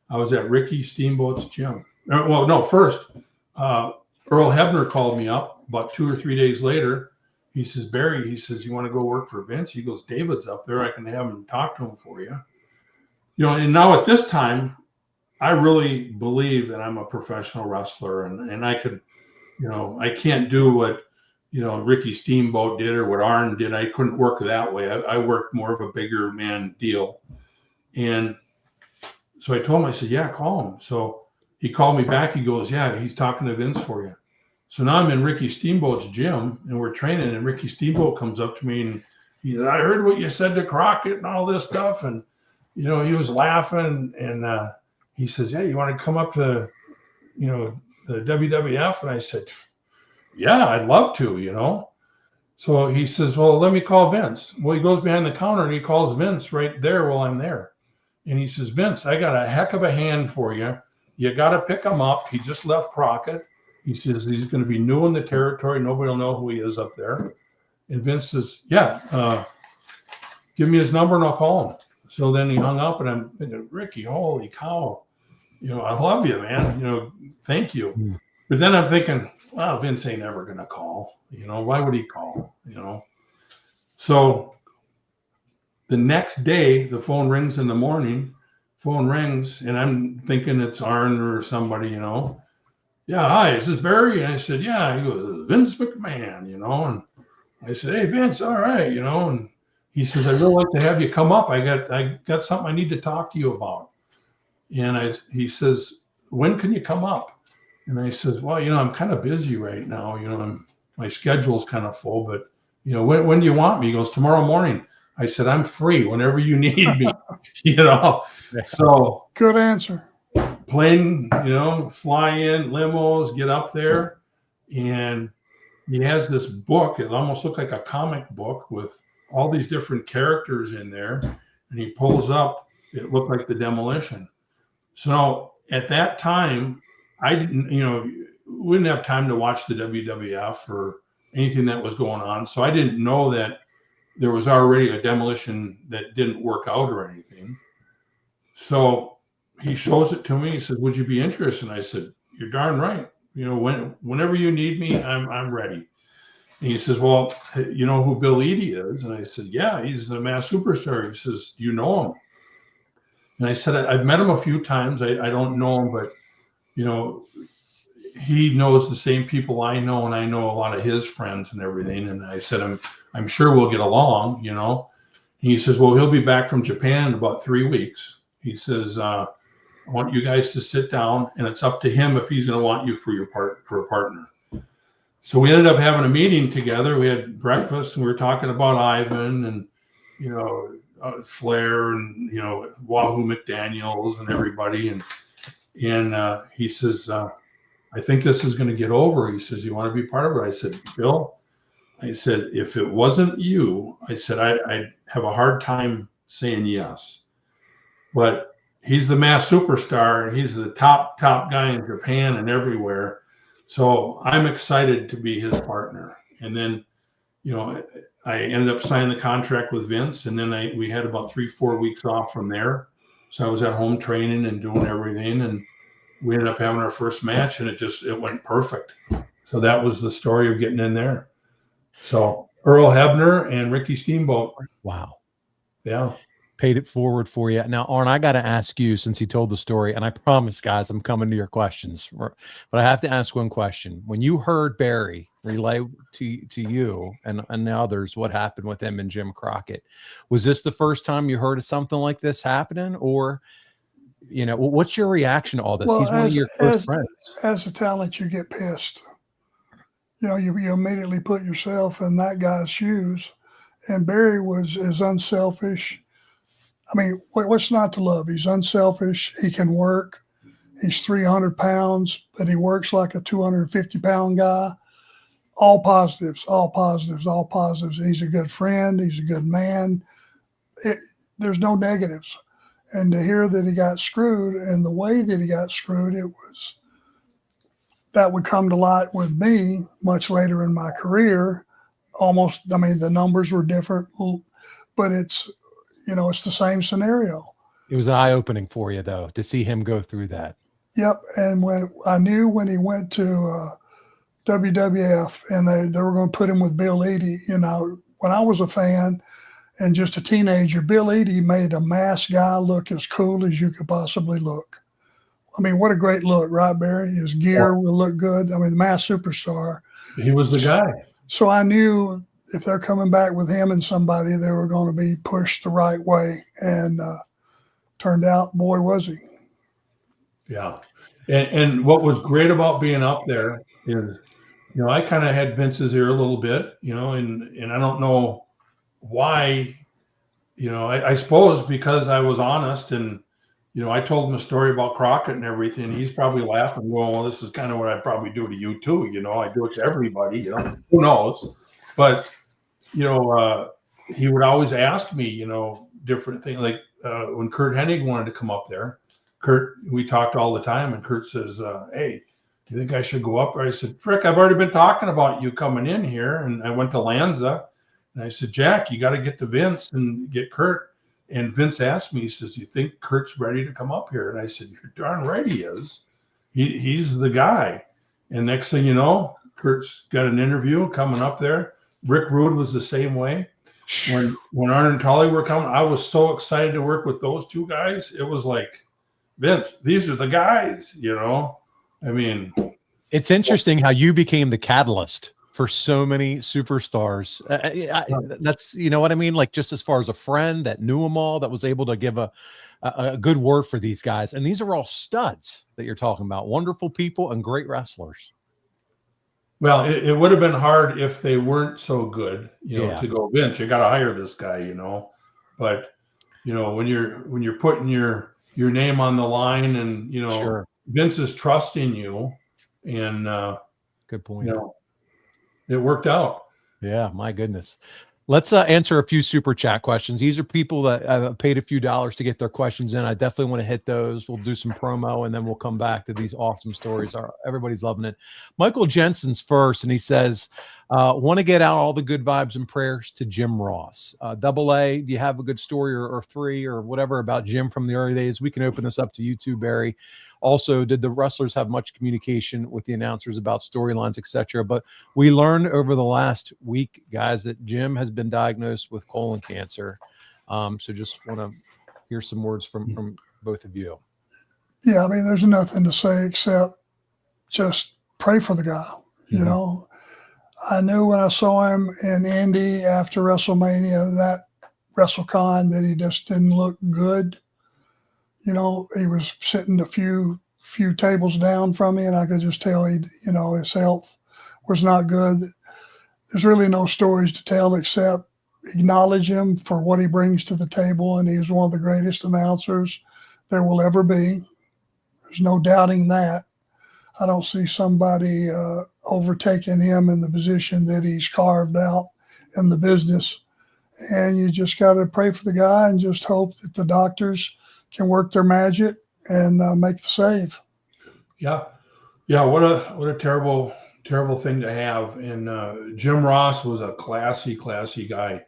I was at Ricky Steamboat's gym. Well, no, first, Earl Hebner called me up about 2 or 3 days later. He says, Barry, he says, you want to go work for Vince? He goes, David's up there. I can have him talk to him for you. You know, and now at this time, I really believe that I'm a professional wrestler, and I could, you know, I can't do what, you know, Ricky Steamboat did or what ARN did. I couldn't work that way. I worked more of a bigger man deal. And so I told him, I said, yeah, call him. So he called me back. He goes, yeah, he's talking to Vince for you. So now I'm in Ricky Steamboat's gym and we're training, and Ricky Steamboat comes up to me and he said, I heard what you said to Crockett and all this stuff. And, you know, he was laughing, and he says, yeah, you want to come up to, you know, the WWF? And I said, yeah, I'd love to, you know. So he says, well, let me call Vince. Well, he goes behind the counter and he calls Vince right there while I'm there. And he says, Vince, I got a heck of a hand for you. You got to pick him up. He just left Crockett. He says he's going to be new in the territory. Nobody will know who he is up there. And Vince says, yeah, give me his number and I'll call him. So then he hung up, and I'm thinking, Ricky, holy cow. You know, I love you, man. You know, thank you. Mm. But then I'm thinking, well, Vince ain't ever going to call. You know, why would he call? You know? So the next day, the phone rings in the morning. Phone rings, and I'm thinking it's ARN or somebody, you know. Yeah, hi, is this Barry? And I said, yeah. He goes, Vince McMahon, you know. And I said, hey, Vince, all right, you know. And he says, I'd really like to have you come up. I got something I need to talk to you about. And he says, when can you come up? And I says, well, you know, I'm kind of busy right now. You know, my schedule's kind of full, but, you know, when do you want me? He goes, tomorrow morning. I said, I'm free whenever you need me, you know. So good answer. Plane, you know, fly in, limos, get up there. And he has this book. It almost looked like a comic book with all these different characters in there. And he pulls up, it looked like the Demolition. So at that time, I didn't, you know, we didn't have time to watch the WWF or anything that was going on. So I didn't know that there was already a Demolition that didn't work out or anything. So he shows it to me. He says, would you be interested? And I said, you're darn right. You know, whenever you need me, I'm ready. And he says, well, you know who Bill Eadie is? And I said, yeah, he's the mass superstar. He says, do you know him? And I said, I've met him a few times. I don't know him, but, you know, he knows the same people I know, and I know a lot of his friends and everything. And I said, I'm sure we'll get along, you know. And he says, well, he'll be back from Japan in about 3 weeks. He says, I want you guys to sit down, and it's up to him if he's going to want you for a partner. So we ended up having a meeting together. We had breakfast, and we were talking about Ivan and, you know, Flair and, you know, Wahoo McDaniels and everybody. And he says, I think this is going to get over. He says, you want to be part of it? I said, Bill, I said, if it wasn't you, I said, I'd have a hard time saying yes. But he's the mass superstar, and he's the top guy in Japan and everywhere. So I'm excited to be his partner. And then, you know, I ended up signing the contract with Vince, and then we had about 3-4 weeks off from there. So I was at home training and doing everything, and we ended up having our first match, and it went perfect. So that was the story of getting in there. So Earl Hebner and Ricky Steamboat. Wow. Yeah. Paid it forward for you. Now, Arn, I got to ask you, since he told the story, and I promise, guys, I'm coming to your questions, but I have to ask one question. When you heard Barry relay to you and the others what happened with him and Jim Crockett, was this the first time you heard of something like this happening, or, you know, what's your reaction to all this? Well, He's one of your close friends. As a talent, you get pissed. You know, you immediately put yourself in that guy's shoes, and Barry was as unselfish. I mean, what's not to love? He's unselfish. He can work. He's 300 pounds, but he works like a 250-pound guy. All positives, all positives, all positives. He's a good friend. He's a good man. There's no negatives. And to hear that he got screwed and the way that he got screwed, that would come to light with me much later in my career. Almost, I mean, the numbers were different, but it's, you know, it's the same scenario. It was eye-opening for you, though, to see him go through that. Yep. And when he went to WWF and they were going to put him with Bill Eadie, you know, when I was a fan and just a teenager, Bill Eadie made a masked guy look as cool as you could possibly look. I mean, what a great look, right, Barry? His gear will look good. I mean, the masked superstar. He was the guy. So I knew if they're coming back with him and somebody, they were going to be pushed the right way. And turned out, boy, was he. Yeah. And what was great about being up there is, you know, I kind of had Vince's ear a little bit, you know, and I don't know why, you know, I suppose because I was honest and, you know, I told him a story about Crockett and everything. He's probably laughing, going, well, this is kind of what I'd probably do to you too. You know, I do it to everybody, you know, who knows? But, you know, he would always ask me, you know, different things. Like when Kurt Hennig wanted to come up there, we talked all the time, and Kurt says, hey, do you think I should go up there? I said, Frick, I've already been talking about you coming in here. And I went to Lanza, and I said, Jack, you got to get to Vince and get Kurt. And Vince asked me, he says, you think Kurt's ready to come up here? And I said, you're darn right he is. He's the guy. And next thing you know, Kurt's got an interview coming up there. Rick Rude was the same way. When Arn and Tully were coming, I was so excited to work with those two guys. It was like, Vince, these are the guys, you know? I mean. It's interesting how you became the catalyst for so many superstars. That's, you know what I mean? Like, just as far as a friend that knew them all, that was able to give a good word for these guys. And these are all studs that you're talking about. Wonderful people and great wrestlers. Well, it would have been hard if they weren't so good, you know, to go, Vince, you got to hire this guy, you know. But, you know, when you're putting your name on the line and, you know, Vince is trusting you, and good point. You know, it worked out. Yeah, my goodness. Let's answer a few super chat questions. These are people that have paid a few dollars to get their questions in. I definitely want to hit those. We'll do some promo, and then we'll come back to these awesome stories. Everybody's loving it. Michael Jensen's first, and he says, want to get out all the good vibes and prayers to Jim Ross. Double A, do you have a good story or three or whatever about Jim from the early days? We can open this up to you too, Barry. Also, did the wrestlers have much communication with the announcers about storylines, etc.? But we learned over the last week, guys, that Jim has been diagnosed with colon cancer. So just want to hear some words from both of you. Yeah, I mean, there's nothing to say except just pray for the guy. You know, I knew when I saw him in Indy after WrestleMania, that WrestleCon, that he just didn't look good. You know, he was sitting a few tables down from me, and I could just tell his health was not good. There's really no stories to tell except acknowledge him for what he brings to the table, and he's one of the greatest announcers there will ever be. There's no doubting that. I don't see somebody overtaking him in the position that he's carved out in the business. And you just got to pray for the guy and just hope that the doctors can work their magic and make the save. Yeah. What a terrible thing to have. And Jim Ross was a classy guy.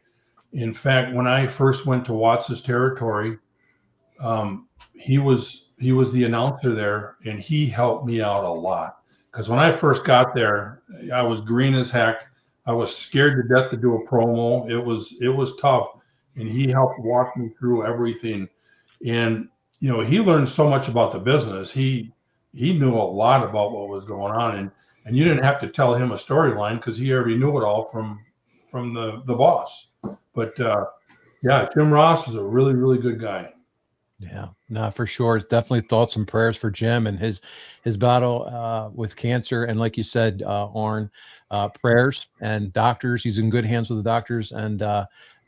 In fact, when I first went to Watts' territory, he was the announcer there, and he helped me out a lot. Because when I first got there, I was green as heck. I was scared to death to do a promo. It was tough, and he helped walk me through everything. And he learned so much about the business. He knew a lot about what was going on, and you didn't have to tell him a storyline because he already knew it all from the boss. But Jim Ross is a really, really good guy. Yeah, no, for sure. It's definitely thoughts and prayers for Jim and his battle with cancer. And like you said, Arn, prayers and doctors. He's in good hands with the doctors. And,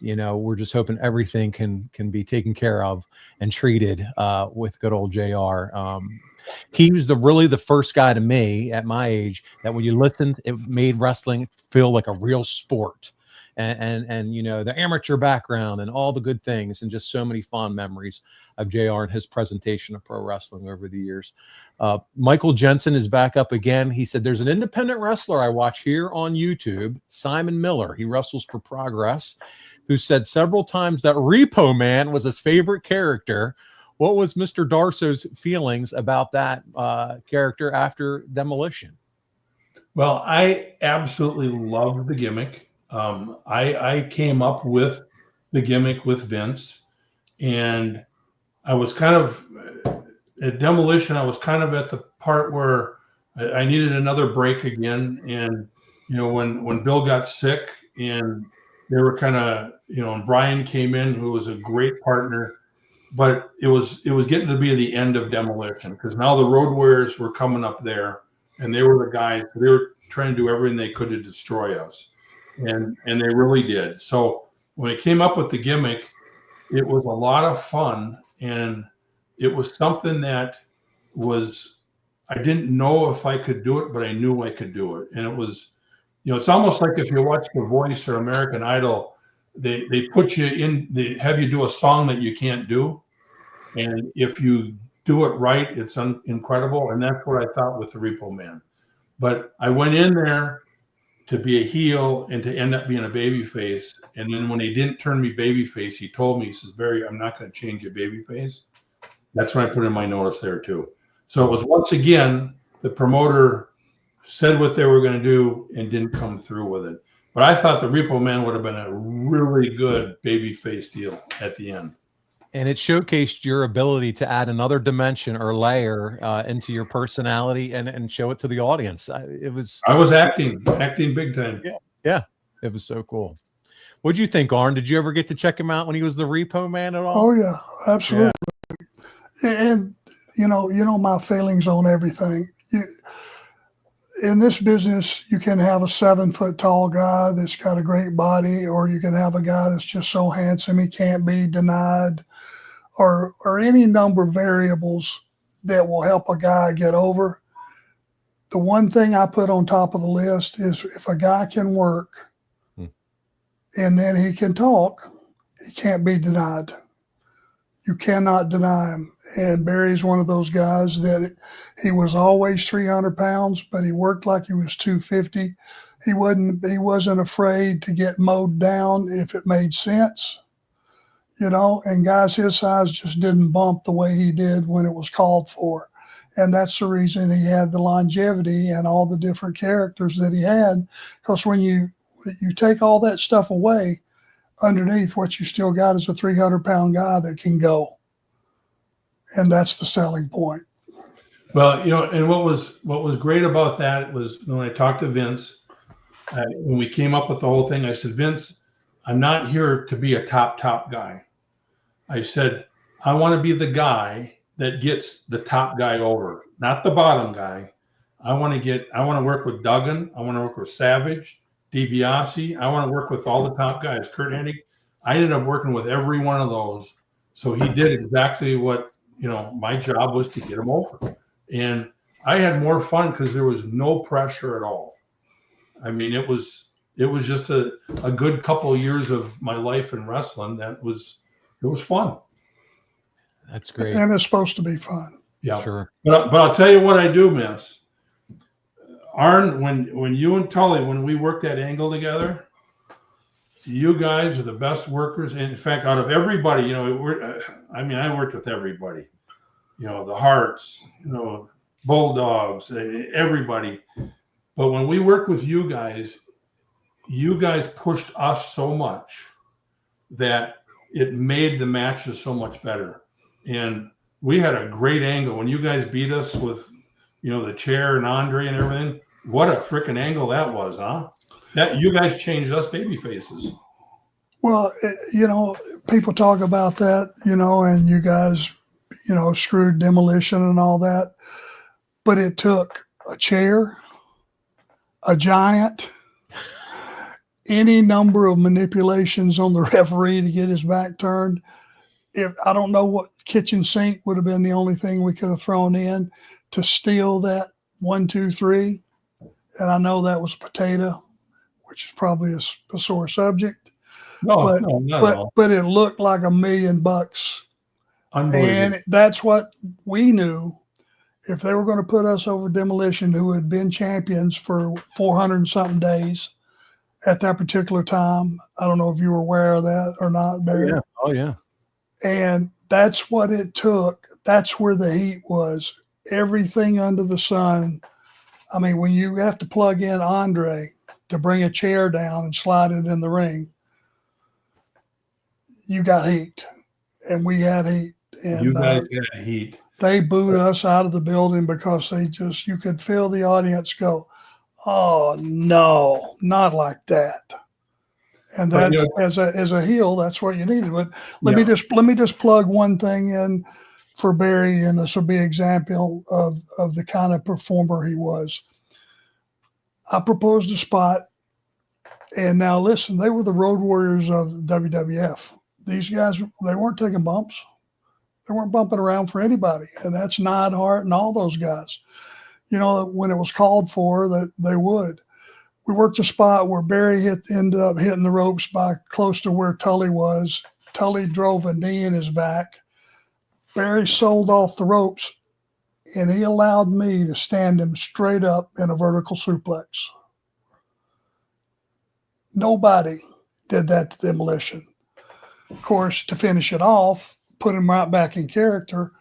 we're just hoping everything can be taken care of and treated with good old JR. He was really the first guy to me at my age that when you listened, it made wrestling feel like a real sport. And the amateur background and all the good things and just so many fond memories of JR and his presentation of pro wrestling over the years. Michael Jensen is back up again. He said, there's an independent wrestler I watch here on YouTube, Simon Miller. He wrestles for Progress, who said several times that Repo Man was his favorite character. What was Mr. Darsow's feelings about that character after Demolition? Well, I absolutely loved the gimmick. I came up with the gimmick with Vince, and I was kind of at Demolition. I was kind of at the part where I needed another break again. And, when Bill got sick and they were kind of, and Brian came in, who was a great partner, but it was getting to be the end of Demolition because now the Road Warriors were coming up there and they were the guys. They were trying to do everything they could to destroy us. And they really did. So when it came up with the gimmick, it was a lot of fun, and it was something that was, I didn't know if I could do it, but I knew I could do it. And it was, it's almost like if you watch The Voice or American Idol, they put you in, they have you do a song that you can't do. And if you do it right, it's incredible. And that's what I thought with the Repo Man. But I went in there to be a heel and to end up being a baby face. And then when he didn't turn me baby face, he told me, he says, Barry, I'm not going to change your baby face. That's when I put in my notice there too. So it was once again, the promoter said what they were going to do and didn't come through with it. But I thought the Repo Man would have been a really good baby face deal at the end. And it showcased your ability to add another dimension or layer into your personality and show it to the audience. I was acting big time. Yeah. It was so cool. What'd you think, Arn? Did you ever get to check him out when he was the Repo Man at all? Oh yeah, absolutely. Yeah. And you know my feelings on everything. In this business, you can have a 7-foot tall guy that's got a great body, or you can have a guy that's just so handsome he can't be denied, or any number of variables that will help a guy get over. The one thing I put on top of the list is if a guy can work and then he can talk, he can't be denied. You cannot deny him. And Barry's one of those guys that he was always 300 pounds, but he worked like he was 250. He wasn't afraid to get mowed down if it made sense, and guys his size just didn't bump the way he did when it was called for. And that's the reason he had the longevity and all the different characters that he had. Because when you take all that stuff away, underneath what you still got is a 300-pound guy that can go. And that's the selling point. Well, and what was great about that was when I talked to Vince, when we came up with the whole thing, I said, Vince, I'm not here to be a top guy. I said, I want to be the guy that gets the top guy over, not the bottom guy. I want to work with Duggan. I want to work with Savage, DiBiase. I want to work with all the top guys. Kurt Hennig. I ended up working with every one of those. So he did exactly what, my job was to get him over. And I had more fun because there was no pressure at all. I mean, it was just a good couple of years of my life in wrestling. It was fun. That's great. And it's supposed to be fun. Yeah, sure. But I'll tell you what I do miss. Arn, when you and Tully, when we worked that angle together, you guys are the best workers. And in fact, out of everybody, I worked with everybody. The Hearts, Bulldogs, everybody. But when we worked with you guys pushed us so much that it made the matches so much better. And we had a great angle when you guys beat us with, the chair and Andre and everything. What a freaking angle that was, huh? That you guys changed us baby faces. Well, people talk about that, and you guys, screwed Demolition and all that. But it took a chair, a giant, any number of manipulations on the referee to get his back turned. I don't know what kitchen sink would have been the only thing we could have thrown in to steal that 1, 2, 3. And I know that was a potato, which is probably a sore subject. But it looked like $1 million. And that's what we knew. If they were going to put us over Demolition, who had been champions for 400 and something days at that particular time. I don't know if you were aware of that or not, Barry. Oh, yeah. And that's what it took. That's where the heat was. Everything under the sun. I mean, when you have to plug in Andre to bring a chair down and slide it in the ring, you got heat. And we had heat. And you guys had heat. They booed us out of the building because you could feel the audience go, oh, no, not like that. And that, as a heel, that's what you needed. But let me just plug one thing in for Barry, and this will be an example of the kind of performer he was. I proposed a spot, and now listen, they were the Road Warriors of WWF. These guys, they weren't taking bumps. They weren't bumping around for anybody, and that's Neidhart and all those guys. When it was called for, that they would. We worked a spot where Barry ended up hitting the ropes by close to where Tully was. Tully drove a knee in his back. Barry sold off the ropes, and he allowed me to stand him straight up in a vertical suplex. Nobody did that to Demolition. Of course, to finish it off, put him right back in character,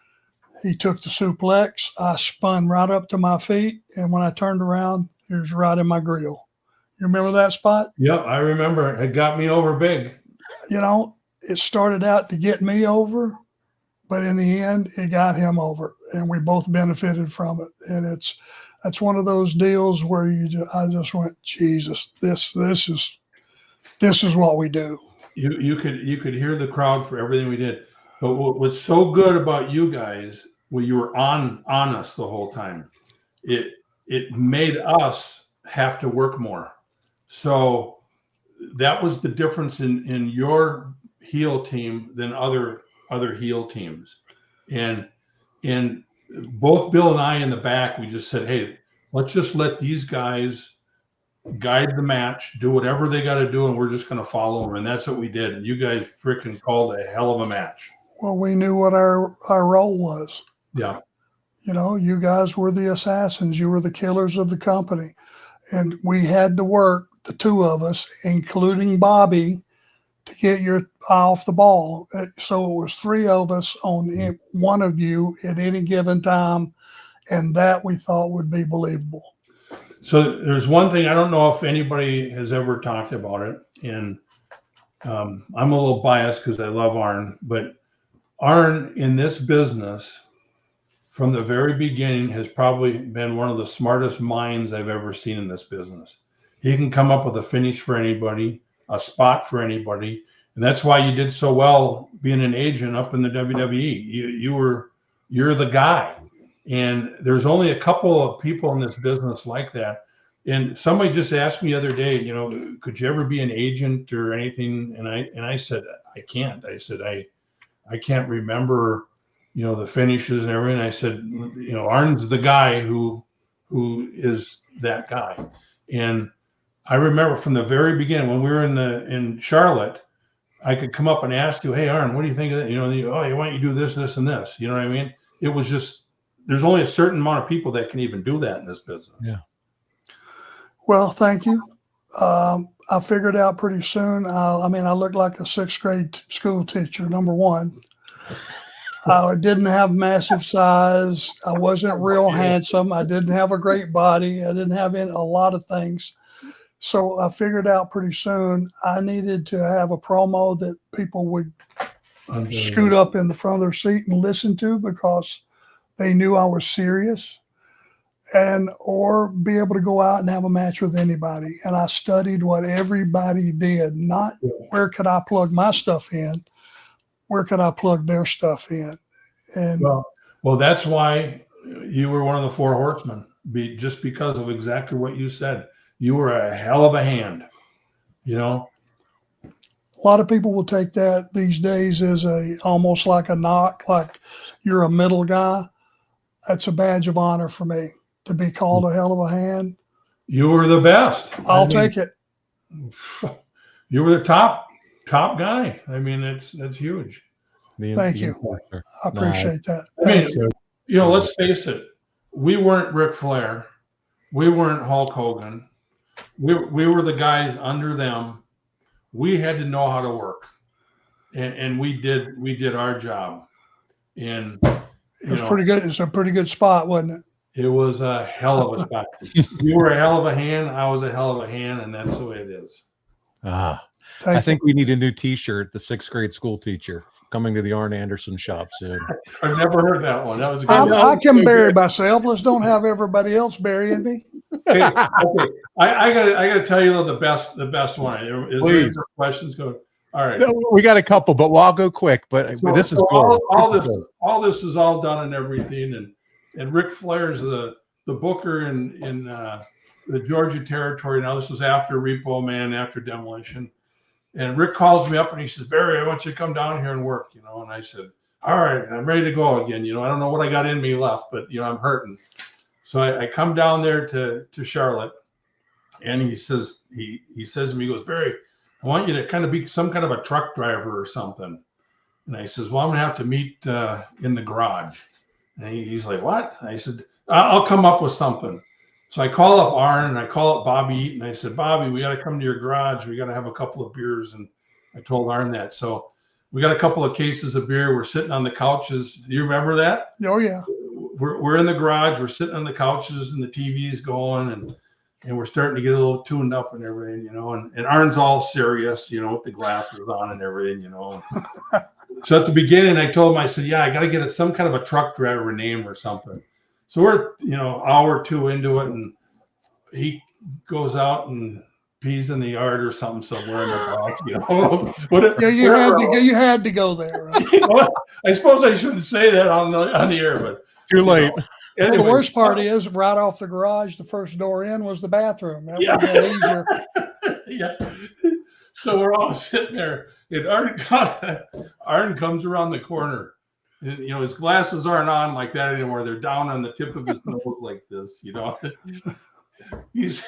he took the suplex. I spun right up to my feet, and when I turned around, he was right in my grill. You remember that spot? Yep, I remember. It got me over big. It started out to get me over, but in the end, it got him over, and we both benefited from it. And that's one of those deals where I just went, Jesus, this is what we do. You could hear the crowd for everything we did. But what's so good about you guys, when you were on us the whole time, it made us have to work more. So that was the difference in your heel team than other heel teams. And both Bill and I in the back, we just said, hey, let's just let these guys guide the match, do whatever they got to do, and we're just going to follow them. And that's what we did. And you guys freaking called a hell of a match. Well, we knew what our role was. Yeah. You guys were the assassins. You were the killers of the company. And we had to work, the two of us, including Bobby, to get your eye off the ball. So it was three of us on one of you at any given time. and that we thought would be believable. So there's one thing, I don't know if anybody has ever talked about it, and I'm a little biased because I love Arn, but Arn in this business from the very beginning has probably been one of the smartest minds I've ever seen in this business. He can come up with a finish for anybody, a spot for anybody, and that's why you did so well being an agent up in the WWE. You're the guy. And there's only a couple of people in this business like that. And somebody just asked me the other day, you know, could you ever be an agent or anything? And I said, I can't. I said, I can't remember, you know, the finishes and everything. I said, you know, Arn's the guy who is that guy. And I remember from the very beginning when we were in Charlotte, I could come up and ask you, hey, Arn, what do you think of that? You know, why don't you do this, this, and this? You know what I mean? It was just, there's only a certain amount of people that can even do that in this business. Yeah. Well, thank you. I figured out pretty soon. I mean, I looked like a 6th grade school teacher, number one. I didn't have massive size. I wasn't real handsome. I didn't have a great body. I didn't have a lot of things. So I figured out pretty soon I needed to have a promo that people would scoot up in the front of their seat and listen to because they knew I was serious, or be able to go out and have a match with anybody. And I studied what everybody did, not where could I plug my stuff in, where could I plug their stuff in. And well, that's why you were one of the 4 horsemen, just because of exactly what you said. You were a hell of a hand, you know. A lot of people will take that these days as almost like a knock, like you're a middle guy. That's a badge of honor for me to be called a hell of a hand. You were the best. I'll take it. You were the top guy. I mean, that's huge. Thank you. I appreciate that. I mean, you know, let's face it. We weren't Ric Flair. We weren't Hulk Hogan. We were the guys under them. We had to know how to work, and we did our job. And it was pretty good. It's a pretty good spot, wasn't it? It was a hell of a spot. You were a hell of a hand. I was a hell of a hand, and that's the way it is. I think we need a new T-shirt. The 6th grade school teacher coming to the Arn Anderson shop soon. I've never heard that one. That was a good I can bury myself. Let's don't have everybody else burying me. Okay. I gotta tell you the best one. Is Please. there questions? Go. All right. No, we got a couple, but I'll go quick. But this is cool. all this is all done and everything, and Ric Flair's the booker in the Georgia territory. Now this was after Repo Man, after Demolition, and Rick calls me up and he says, Barry, I want you to come down here and work, you know. And I said, all right, I'm ready to go again. You know, I don't know what I got in me left, but you know, I'm hurting. So I come down there to Charlotte, and he says to me, he goes, Barry, I want you to kind of be some kind of a truck driver or something. And I says, well, I'm gonna have to meet in the garage. And he's like, what? I said, I'll come up with something. So I call up Arn and I call up Bobby Eaton. I said, Bobby, we got to come to your garage. We got to have a couple of beers. And I told Arn that. So we got a couple of cases of beer. We're sitting on the couches. Do you remember that? Oh, yeah. We're in the garage. We're sitting on the couches and the TV's going and we're starting to get a little tuned up and everything, you know. And Arn's all serious, you know, with the glasses on and everything, you know. So at the beginning, I told him, I said, yeah, I got to get some kind of a truck driver name or something. So we're, you know, hour or two into it, and he goes out and pees in the yard or something somewhere in the box, you know. You had to go there. Right? I suppose I shouldn't say that on the air, but too late. Anyway, well, the worst part is right off the garage, the first door in was the bathroom. That yeah. made it easier. Yeah. So we're all sitting there, and Arn comes around the corner. And, you know, his glasses aren't on like that anymore. They're down on the tip of his nose like this, you know. He's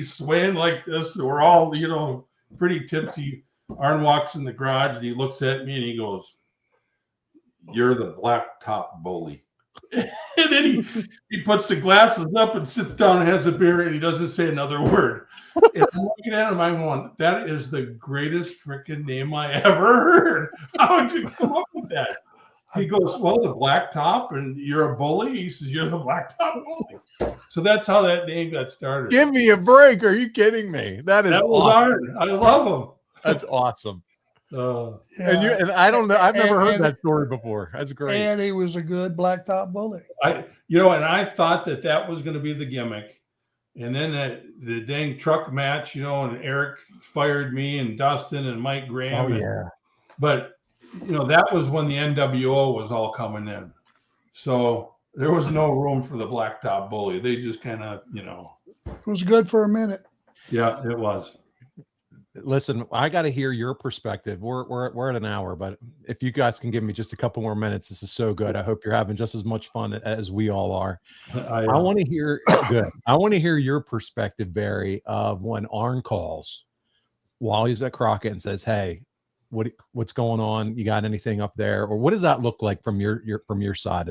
swaying like this. We're all, you know, pretty tipsy. Arn walks in the garage and he looks at me and he goes, "You're the Blacktop Bully." And then he puts the glasses up and sits down and has a beer and he doesn't say another word. And I'm looking at him, I'm going, that is the greatest freaking name I ever heard. How would you come up with that? he goes, well, the Blacktop, and you're a bully. He says, you're the Blacktop Bully. So that's how that name got started. Give me a break. Are you kidding me? That was awesome. I love him. That's awesome. Yeah. And I don't know. I've never heard that story before. That's great. And he was a good Blacktop Bully. And I thought that was going to be the gimmick. And then the dang truck match, and Eric fired me and Dustin and Mike Graham. But, that was when the NWO was all coming in. So there was no room for the Blacktop Bully. They just kind of, It was good for a minute. Yeah, it was. Listen, I got to hear your perspective. We're at an hour, but if you guys can give me just a couple more minutes, this is so good. I hope you're having just as much fun as we all are. I want to hear good. I want to hear your perspective, Barry, of when Arn calls while he's at Crockett and says, "Hey, what's going on? You got anything up there?" Or what does that look like from your side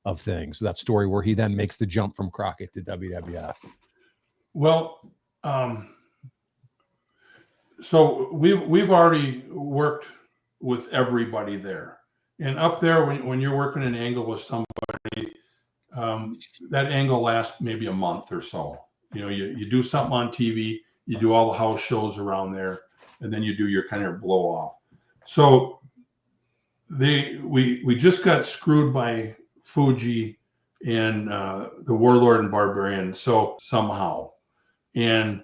of things? That story where he then makes the jump from Crockett to WWF. Well, so we've already worked with everybody there, and up there when you're working an angle with somebody, that angle lasts maybe a month or so. You do something on TV, you do all the house shows around there, and then you do your kind of blow off. So we just got screwed by Fuji and the Warlord and Barbarian. So somehow, and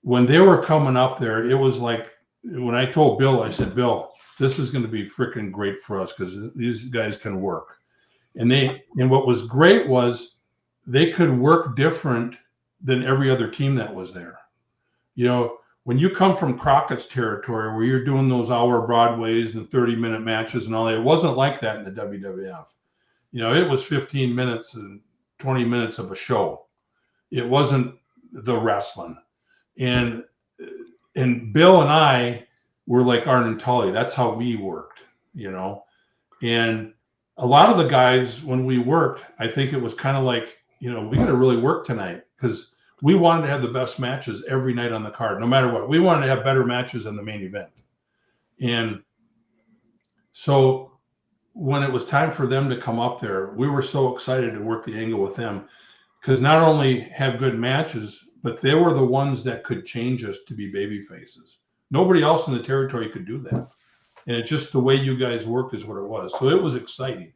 when they were coming up there, it was like when I told Bill, I said, Bill, this is going to be freaking great for us because these guys can work. And what was great was they could work different than every other team that was there. When you come from Crockett's territory where you're doing those hour Broadways and 30-minute matches and all that, it wasn't like that in the WWF. It was 15 minutes and 20 minutes of a show. It wasn't the wrestling. And Bill and I were like Arn and Tully. That's how we worked, And a lot of the guys, when we worked, I think it was kind of like, we got to really work tonight because we wanted to have the best matches every night on the card, no matter what. We wanted to have better matches than the main event. And so when it was time for them to come up there, we were so excited to work the angle with them because not only have good matches, but they were the ones that could change us to be baby faces. Nobody else in the territory could do that. And it's just the way you guys worked is what it was. So it was exciting.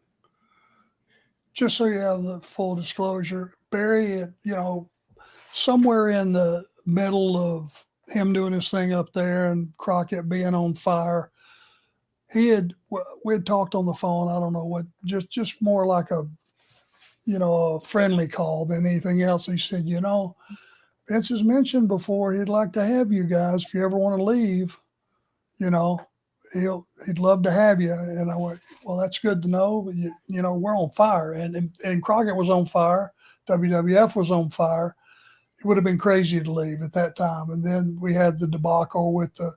Just so you have the full disclosure, Barry, somewhere in the middle of him doing his thing up there and Crockett being on fire, we had talked on the phone. I don't know what, just more like a friendly call than anything else. He said, Vince has mentioned before he'd like to have you guys if you ever want to leave. He'd love to have you. And I went, well, that's good to know. But we're on fire, and Crockett was on fire. WWF was on fire. It would have been crazy to leave at that time. And then we had the debacle with the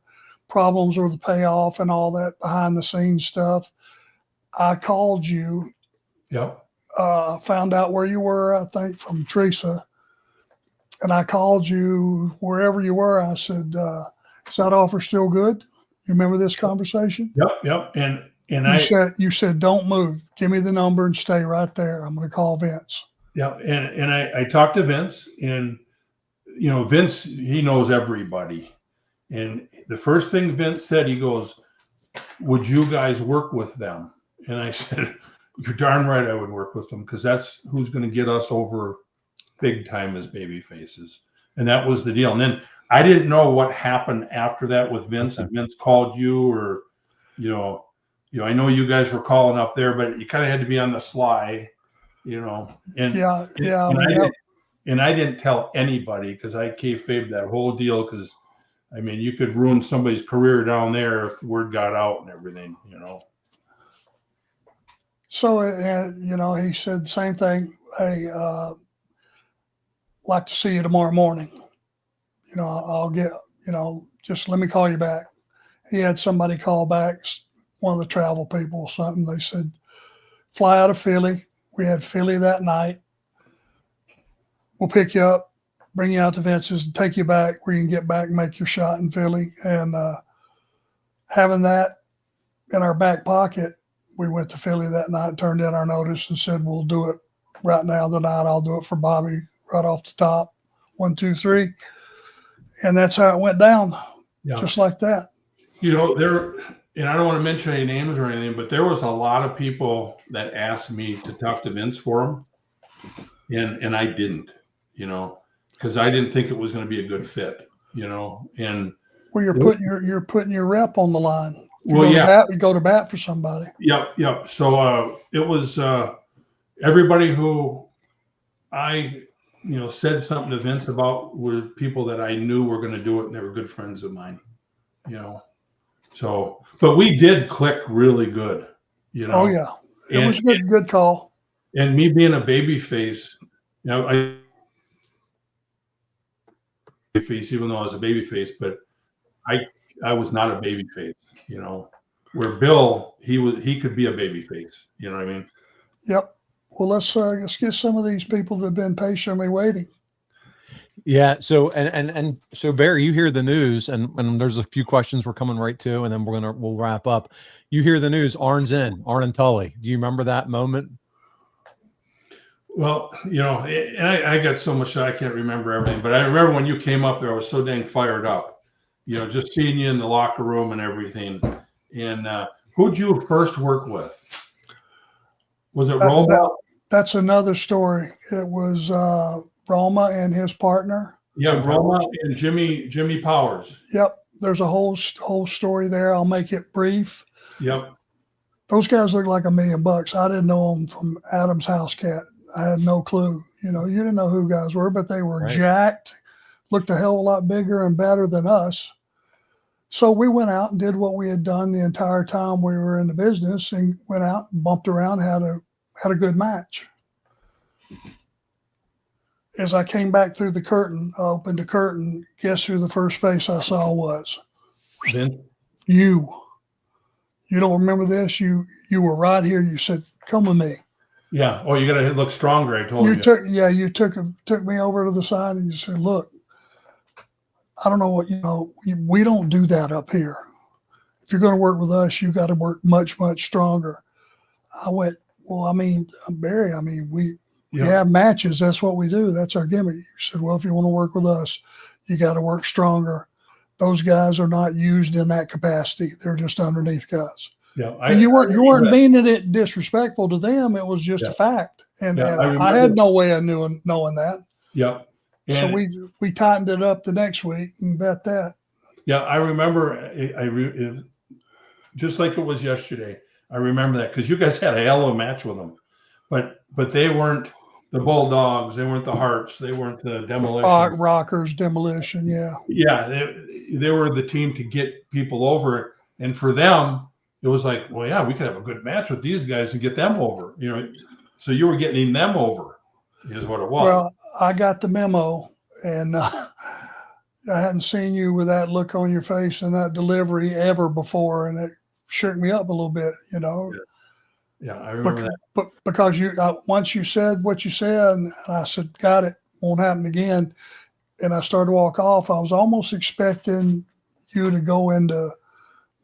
problems with the payoff and all that behind the scenes stuff. I called you. Yep. Found out where you were, I think, from Teresa. And I called you wherever you were. I said, is that offer still good? You remember this conversation? Yep. And you said, don't move. Give me the number and stay right there. I'm going to call Vince. Yeah. And I talked to Vince, and, Vince, he knows everybody. And the first thing Vince said, he goes, would you guys work with them? And I said, you're darn right I would work with them because that's who's going to get us over big time as baby faces. And that was the deal. And then I didn't know what happened after that with Vince. If Vince called you or, I know you guys were calling up there, but you kind of had to be on the sly, and I didn't tell anybody because I kayfabed that whole deal because you could ruin somebody's career down there if the word got out and everything, So, he said the same thing. Hey, like to see you tomorrow morning. I'll get, just let me call you back. He had somebody call back, one of the travel people or something. They said, fly out of Philly. We had Philly that night. We'll pick you up, bring you out to Vince's, and take you back where you can get back and make your shot in Philly. And having that in our back pocket we went to Philly that night, turned in our notice, and said, we'll do it right now tonight. I'll do it for Bobby right off the top. 1, 2, 3. And that's how it went down, just like that. You know, and I don't want to mention any names or anything, but there was a lot of people that asked me to talk to Vince for him, and I didn't, you know, because I didn't think it was going to be a good fit, you know. And well, you're putting your rep on the line. You go to bat for somebody. Yep. So it was everybody who I said something to Vince about were people that I knew were going to do it, and they were good friends of mine, you know. So, but we did click really good, you know. Oh yeah, it was a good call. And me being a baby face, you know, even though I was a baby face, but I was not a baby face, you know. Where Bill, he could be a baby face, you know what I mean? Yep. Well, let's get some of these people that have been patiently waiting. Yeah. So and so Barry, you hear the news, and there's a few questions we're coming right to, and then we'll wrap up. You hear the news, Arn's in, Arn and Tully. Do you remember that moment? Well, you know, and I got so much that I can't remember everything, but I remember when you came up there, I was so dang fired up, you know, just seeing you in the locker room and everything. And who'd you first work with? Was it Roma? That's another story. It was Roma and his partner. Yeah, Roma and Jimmy Powers. Yep. There's a whole story there. I'll make it brief. Yep. Those guys look like $1 million. I didn't know them from Adam's house cat. I had no clue. You know, you didn't know who guys were, but they were jacked, looked a hell of a lot bigger and better than us. So we went out and did what we had done the entire time we were in the business, and went out and bumped around, had a good match. As I came back through the curtain, I opened the curtain. Guess who the first face I saw was? Vince. You. You don't remember this? You were right here. You said, "Come with me." Yeah. Oh, you got to look stronger. I told you. You took me over to the side and you said, "Look, I don't know what we don't do that up here. If you're going to work with us, you got to work much, much stronger." I went, "Well, I mean, Barry, we have matches. That's what we do. That's our gimmick." You said, "Well, if you want to work with us, you got to work stronger. Those guys are not used in that capacity. They're just underneath guys." Yeah, and you weren't being it disrespectful to them. It was just a fact, and I had no way of knowing that. Yeah. So we tightened it up the next week and bet that. Yeah, I remember. Just like it was yesterday. I remember that because you guys had a hell of a match with them, but they weren't the Bulldogs, they weren't the Harps, they weren't the Demolition. Rockers, Demolition, yeah. Yeah, they were the team to get people over, and for them, it was like, well, yeah, we could have a good match with these guys and get them over. You know, so you were getting them over, is what it was. Well, I got the memo, and I hadn't seen you with that look on your face and that delivery ever before, and it shook me up a little bit, you know. Yeah, I remember that. But because once you said what you said, and I said, "Got it, won't happen again," and I started to walk off, I was almost expecting you to go into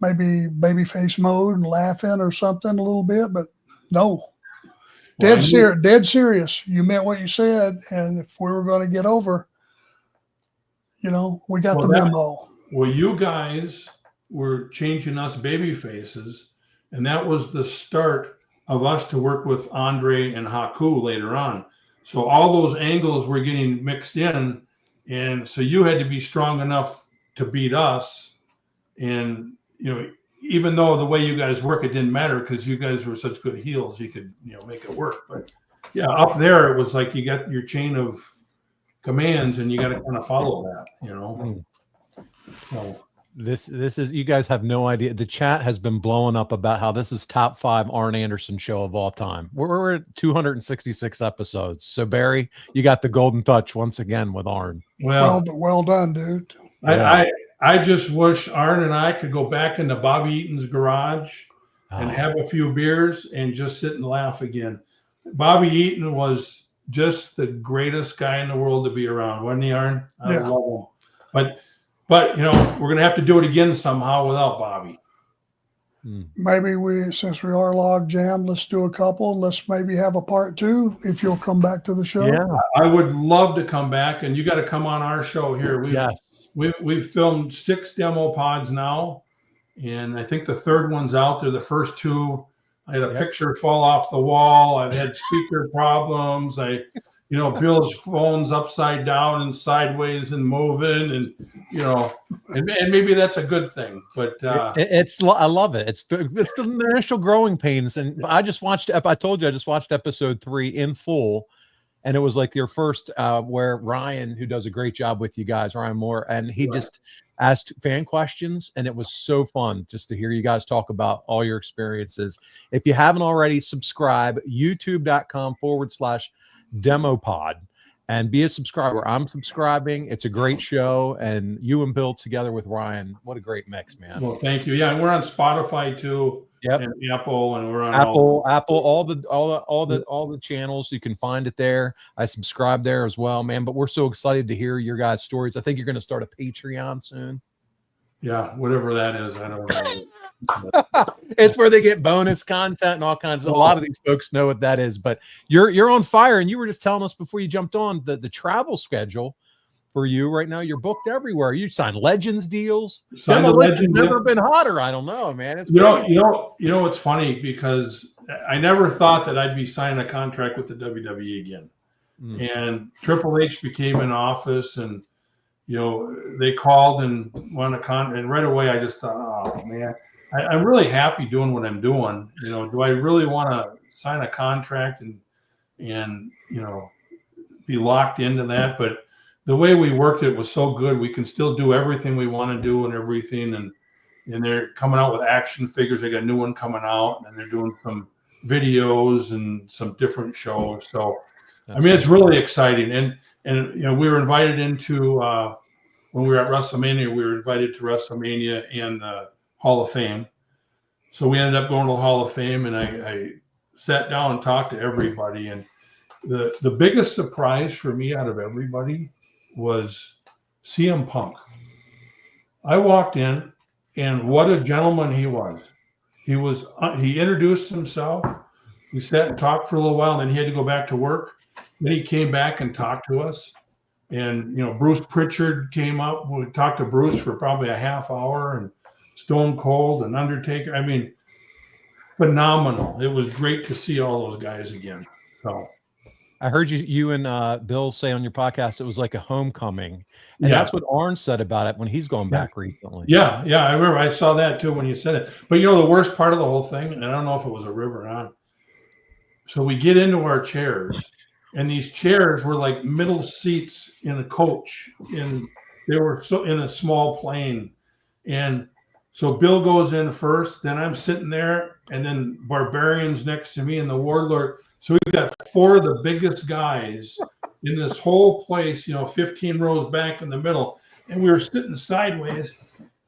maybe babyface mode and laughing or something a little bit, but no. Dead serious. You meant what you said, and if we were going to get over, we got the memo. Well, you guys were changing us baby faces, and that was the start of us to work with Andre and Haku later on. So all those angles were getting mixed in, and so you had to be strong enough to beat us. And even though the way you guys work, it didn't matter because you guys were such good heels, you could make it work. But yeah, up there it was like you got your chain of commands, and you got to kind of follow that, So this is, you guys have no idea. The chat has been blowing up about how this is top 5 Arn Anderson show of all time. We're at 266 episodes. So Barry, you got the golden touch once again with Arn. Well done, dude. I just wish Arn and I could go back into Bobby Eaton's garage and have a few beers and just sit and laugh again. Bobby Eaton was just the greatest guy in the world to be around, wasn't he, Arn? I love him. But we're going to have to do it again somehow without Bobby. Maybe since we are log jammed, let's do a couple. Let's maybe have a part 2 if you'll come back to the show. Yeah, I would love to come back, and you got to come on our show here. We've filmed 6 demo pods now, and I think the 3rd one's out there. The first 2, I had a picture fall off the wall. I've had speaker problems. Bill's phone's upside down and sideways and moving, and and maybe that's a good thing. But I love it. It's the initial growing pains, and I just watched. I told you I just watched episode 3 in full, and it was like your first where Ryan, who does a great job with you guys, Ryan Moore, and he just asked fan questions, and it was so fun just to hear you guys talk about all your experiences. If you haven't already, subscribe, youtube.com/demopod, and be a subscriber. I'm subscribing. It's a great show, and you and Bill together with Ryan, what a great mix, man. Well, thank you. Yeah, and we're on Spotify too. Yep. And Apple, and we're on Apple, all the channels. You can find it there. I subscribe there as well, man. But we're so excited to hear your guys' stories. I think you're going to start a Patreon soon. Yeah, whatever that is, I don't know. It's where they get bonus content and all kinds of. A lot of these folks know what that is. But you're on fire, and you were just telling us before you jumped on the travel schedule for you right now. You're booked everywhere. You signed Legends deals. Demolition's never been hotter. I don't know, man. It's you know what's funny, because I never thought that I'd be signing a contract with the WWE again. And Triple H became in office, and they called and wanted a and right away I just thought, oh man, I'm really happy doing what I'm doing. Do I really want to sign a contract and be locked into that? But the way we worked it was so good. We can still do everything we want to do and everything. And they're coming out with action figures. They got a new one coming out, and they're doing some videos and some different shows. So, it's really exciting. And we were invited into, when we were at WrestleMania, we were invited to WrestleMania and the Hall of Fame. So we ended up going to the Hall of Fame, and I sat down and talked to everybody. And the biggest surprise for me out of everybody was CM Punk. I walked in, and what a gentleman he was. He introduced himself. We sat and talked for a little while, and then he had to go back to work. Then he came back and talked to us. And Bruce Pritchard came up. We talked to Bruce for probably a half hour, and Stone Cold and Undertaker. Phenomenal. It was great to see all those guys again. So I heard you and Bill say on your podcast it was like a homecoming, and that's what ARN said about it when he's gone back recently. Yeah, I remember. I saw that too when you said it. But the worst part of the whole thing, and I don't know if it was a rib or not. So we get into our chairs, and these chairs were like middle seats in a coach, and they were so in a small plane. And so Bill goes in first, then I'm sitting there, and then Barbarian's next to me, and the Warlord. So we've got 4 of the biggest guys in this whole place, 15 rows back in the middle. And we were sitting sideways,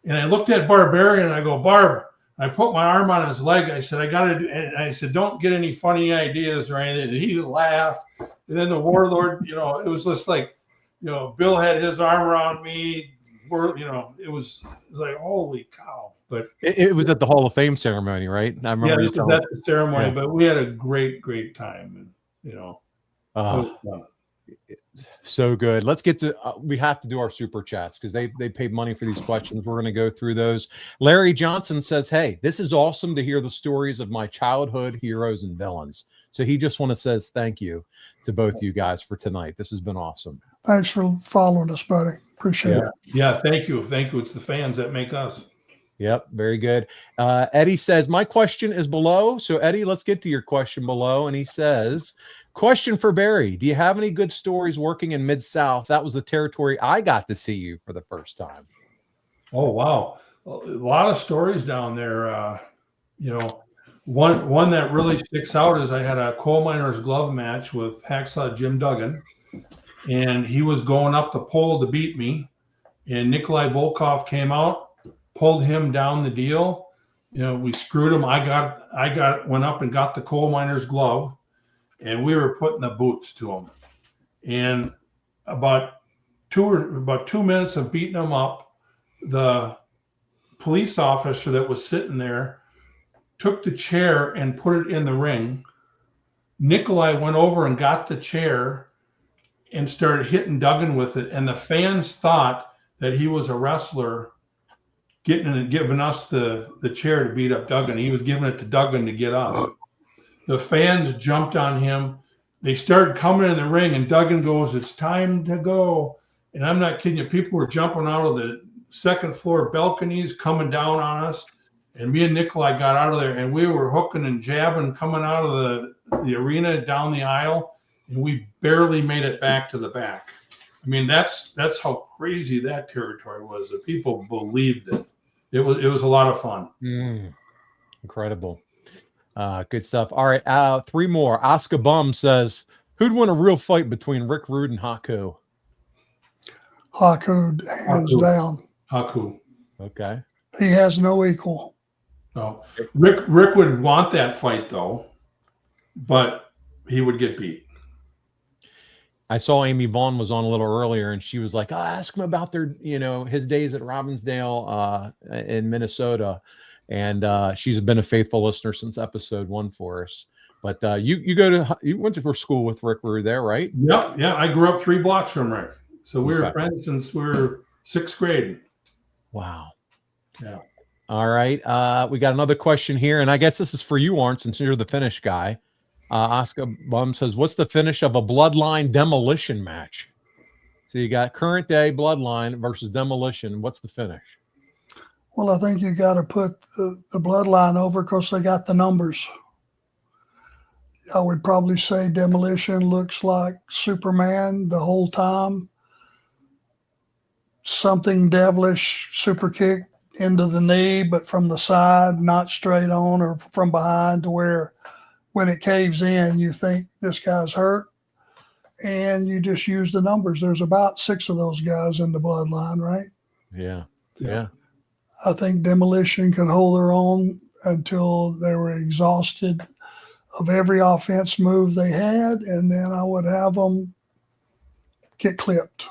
and I looked at Barbarian, and I go, Barb, I put my arm on his leg. I said, and I said, don't get any funny ideas or anything. And he laughed. And then the Warlord, it was just like, Bill had his arm around me. It was like, holy cow. But it was at the Hall of Fame ceremony, right? I remember. Yeah, this was at the ceremony, but we had a great time. And, it was fun. So good. Let's get to, we have to do our super chats because they paid money for these questions. We're going to go through those. Larry Johnson says, hey, this is awesome to hear the stories of my childhood heroes and villains. So he just says thank you to both you guys for tonight. This has been awesome. Thanks for following us, buddy. Appreciate it. Yeah, thank you. It's the fans that make us. Yep, very good. Eddie says, my question is below. So Eddie, let's get to your question below. And he says, question for Barry. Do you have any good stories working in Mid-South? That was the territory I got to see you for the first time. Oh, wow. A lot of stories down there. One that really sticks out is I had a coal miner's glove match with Hacksaw Jim Duggan, and he was going up the pole to beat me, and Nikolai Volkov came out, pulled him down the deal. We screwed him. I went up and got the coal miner's glove, and we were putting the boots to him. And about 2 minutes of beating him up, the police officer that was sitting there took the chair and put it in the ring. Nikolai went over and got the chair and started hitting Duggan with it. And the fans thought that he was a wrestler giving us the chair to beat up Duggan. He was giving it to Duggan to get up. The fans jumped on him. They started coming in the ring, and Duggan goes, "It's time to go." And I'm not kidding you. People were jumping out of the second floor balconies, coming down on us. And me and Nikolai got out of there, and we were hooking and jabbing, coming out of the arena down the aisle, and we barely made it back to the back. I mean, that's how crazy that territory was. The people believed it. It was a lot of fun. Incredible. Good stuff. All right, 3 more. Oscar Bum says, who'd win a real fight between Rick Rude and Haku? Haku, hands down. Haku. Okay. He has no equal. No. Rick would want that fight, though, but he would get beat. I saw Amy Vaughn was on a little earlier, and she was like, ask him about their, his days at Robbinsdale in Minnesota. And she's been a faithful listener since episode 1 for us. But you went to school with Rick Rude there, right? Yep. Yeah. I grew up 3 blocks from Rick. So we were friends since we were 6th grade. Wow. Yeah. All right. We got another question here, and I guess this is for you, Arn, since you're the finish guy. Oscar Bum says, what's the finish of a Bloodline Demolition match? So you got current day Bloodline versus Demolition. What's the finish? Well, I think you got to put the Bloodline over because they got the numbers. I would probably say Demolition looks like Superman the whole time. Something devilish, super kick into the knee, but from the side, not straight on or from behind, to where when it caves in, you think this guy's hurt, and you just use the numbers. There's about 6 of those guys in the Bloodline, right? Yeah. I think Demolition could hold their own until they were exhausted of every offense move they had, and then I would have them get clipped.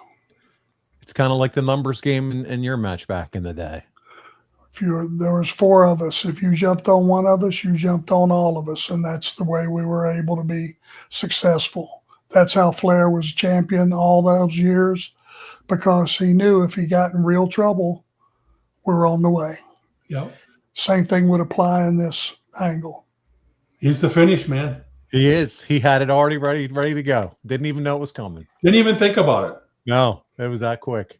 It's kind of like the numbers game in your match back in the day. There was 4 of us. If you jumped on one of us, you jumped on all of us, and that's the way we were able to be successful. That's how Flair was champion all those years, because he knew if he got in real trouble, we're on the way. Yep. Same thing would apply in this angle. He's the finish, man. He is. He had it already ready to go. Didn't even know it was coming. Didn't even think about it. No, it was that quick.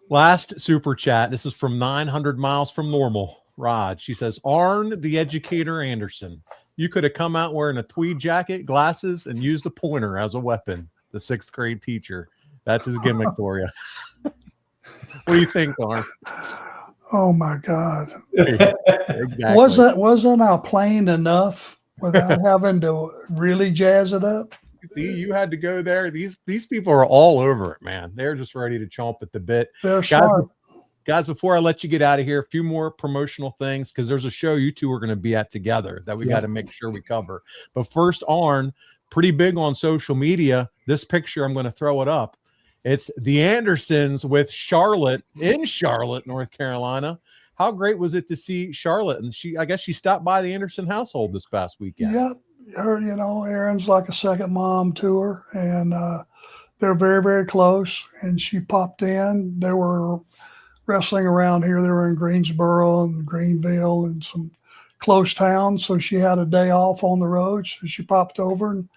Last super chat. This is from 900 miles from normal. Rod. She says, Arn, the educator Anderson, you could have come out wearing a tweed jacket, glasses, and used a pointer as a weapon. The 6th grade teacher. That's his gimmick for you. What do you think, Arn? Oh my God. Exactly. Wasn't I plain enough without having to really jazz it up? See, you had to go there. These people are all over it, man. They're just ready to chomp at the bit. They're sharp. Guys, before I let you get out of here, a few more promotional things, because there's a show you two are going to be at together that we got to make sure we cover. But first, Arn, pretty big on social media. This picture, I'm going to throw it up. It's the Andersons with Charlotte in Charlotte, North Carolina. How great was it to see Charlotte? And I guess she stopped by the Anderson household this past weekend. Yep. Her, Erin's like a second mom to her, and they're very, very close. And she popped in. They were wrestling around here. They were in Greensboro and Greenville and some close towns. So she had a day off on the road. So she popped over and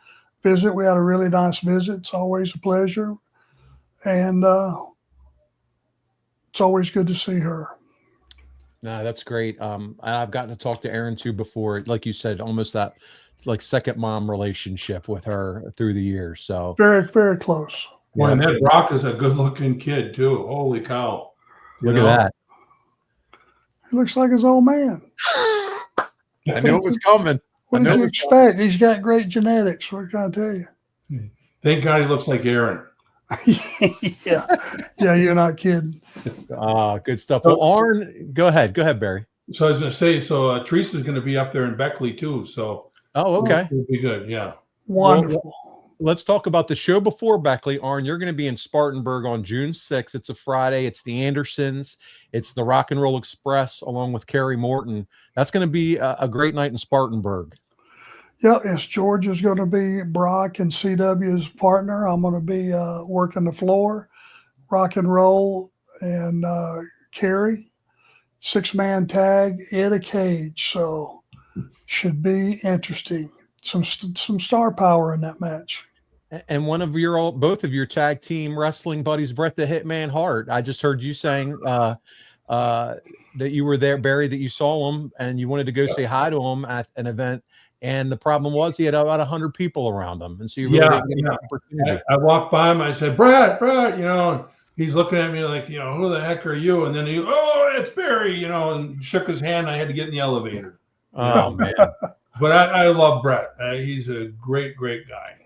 visit. We had a really nice visit. It's always a pleasure. And it's always good to see her. No, that's great. I've gotten to talk to Erin too before. Like you said, almost that like second mom relationship with her through the years. So very, very close. Boy, and that Brock is a good-looking kid too. Holy cow! Look at that. He looks like his old man. I knew it was coming. What did you expect? He's got great genetics. What can I tell you? Thank God he looks like Aaron. Yeah, you're not kidding. Good stuff. Well, Arn, go ahead, Barry. So I was going to say, Teresa's going to be up there in Beckley too. So okay, it'll be good. Yeah, wonderful. let's talk about the show before Beckley. Arn, you're going to be in Spartanburg on June 6th. It's a Friday. It's the Andersons. It's the Rock and Roll Express along with Kerry Morton. That's going to be a great night in Spartanburg. Yeah, it's George is going to be Brock and CW's partner. I'm going to be working the floor, rock and roll, and Kerry. 6-man tag in a cage. So should be interesting. Some star power in that match. And both of your tag team wrestling buddies, Bret the Hitman Hart. I just heard you saying that you were there, Barry, that you saw him and you wanted to go say hi to him at an event. And the problem was he had about 100 people around him. And so you really didn't get an opportunity. I walked by him. I said, Bret, and he's looking at me like, who the heck are you? And then it's Barry, and shook his hand. I had to get in the elevator. Oh, man. But I love Bret. He's a great, great guy.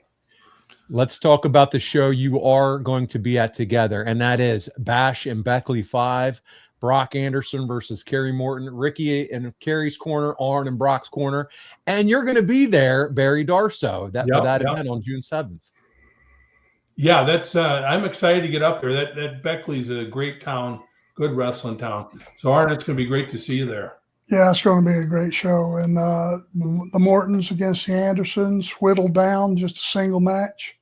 Let's talk about the show you are going to be at together. And that is Bash and Beckley 5. Brock Anderson versus Kerry Morton, Ricky in Kerry's corner, Arn in Brock's corner, and you're going to be there, Barry Darsow, for that event on June 7th. Yeah, that's I'm excited to get up there. That Beckley's a great town, good wrestling town. So Arn, it's going to be great to see you there. Yeah, it's going to be a great show, and the Mortons against the Andersons, whittled down, just a single match.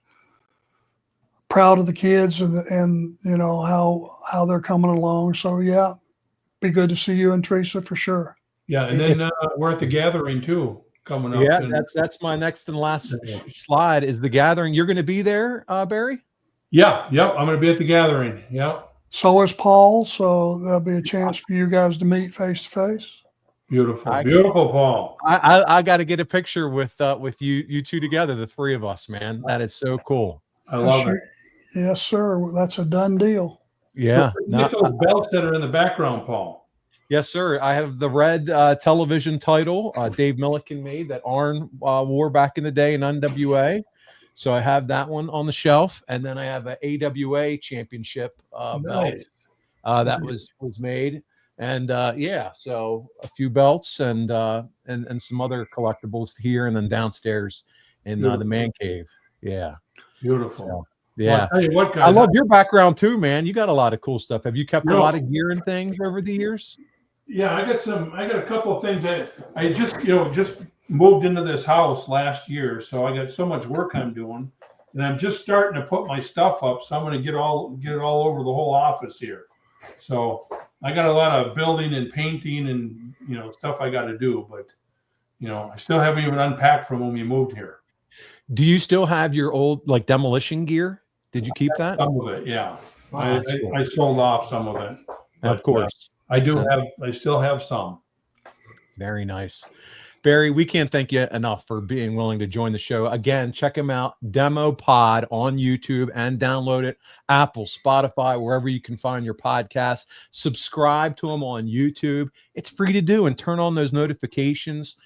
Proud of the kids and how they're coming along. So yeah, be good to see you and Teresa for sure. Yeah, and then we're at the gathering too coming up. Yeah, that's my next and last slide is the gathering. You're going to be there, Barry? Yeah, yep. I'm going to be at the gathering. Yep. So is Paul. So there'll be a chance for you guys to meet face to face. Beautiful, beautiful, Paul. I got to get a picture with you two together, the three of us, man. That is so cool. I love it. Yes, sir. That's a done deal. Yeah. Get those belts that are in the background, Paul. Yes, sir. I have the red television title Dave Milliken made that Arn wore back in the day in NWA. So I have that one on the shelf. And then I have an AWA championship belt that was made. And so a few belts and some other collectibles here and then downstairs in the man cave. Yeah. Beautiful. So, yeah. Well, I'll tell you what, guys, I love your background too, man. You got a lot of cool stuff. Have you kept a lot of gear and things over the years? Yeah, I got a couple of things that I just moved into this house last year. So I got so much work I'm doing and I'm just starting to put my stuff up. So I'm going to get it all over the whole office here. So I got a lot of building and painting and, stuff I got to do, but, I still haven't even unpacked from when we moved here. Do you still have your old demolition gear? Did you keep that? Some of it, yeah. Oh, I sold off some of it. But, of course. I still have some. Very nice. Barry, we can't thank you enough for being willing to join the show. Again, check him out, Demo Pod on YouTube, and download it, Apple, Spotify, wherever you can find your podcast. Subscribe to him on YouTube. It's free to do, and turn on those notifications.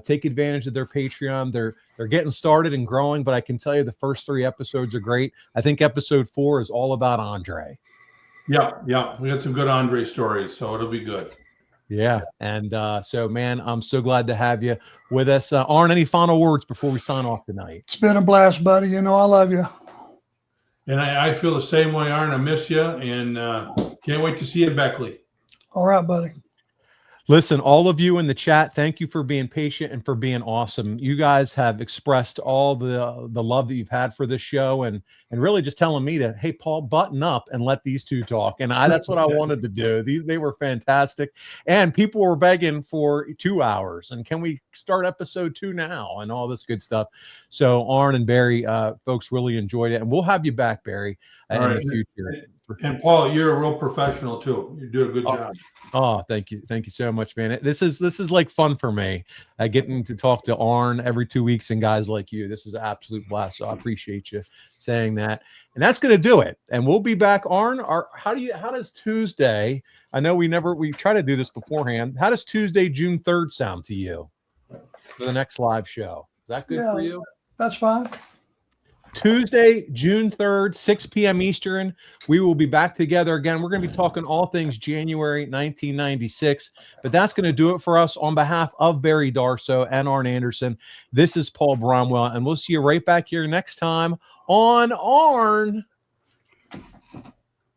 Take advantage of their Patreon. They're getting started and growing, but I can tell you the first 3 episodes are great. I think episode 4 is all about Andre. Yeah. We got some good Andre stories, so it'll be good. Yeah. And so, man, I'm so glad to have you with us. Arn, any final words before we sign off tonight? It's been a blast, buddy. I love you. And I feel the same way, Arn. I miss you, and can't wait to see you, Beckley. All right, buddy. Listen, all of you in the chat, thank you for being patient and for being awesome. You guys have expressed all the love that you've had for this show and really just telling me that, hey, Paul, button up and let these two talk. And that's what I wanted to do. They were fantastic. And people were begging for 2 hours. And can we start episode 2 now and all this good stuff? So Arn and Barry, folks really enjoyed it. And we'll have you back, Barry, in the future. And Paul, you're a real professional too. You do a good job. Oh, thank you so much, man. This is like fun for me. Getting to talk to Arn every 2 weeks and guys like you. This is an absolute blast. So I appreciate you saying that. And that's going to do it. And we'll be back. Arn, how does Tuesday? I know we try to do this beforehand. How does Tuesday, June 3rd sound to you for the next live show? Is that good for you? That's fine. Tuesday, June 3rd, 6 p.m. Eastern. We will be back together again. We're going to be talking all things January 1996. But that's going to do it for us. On behalf of Barry Darsow and Arn Anderson, this is Paul Bromwell, and we'll see you right back here next time on ARN.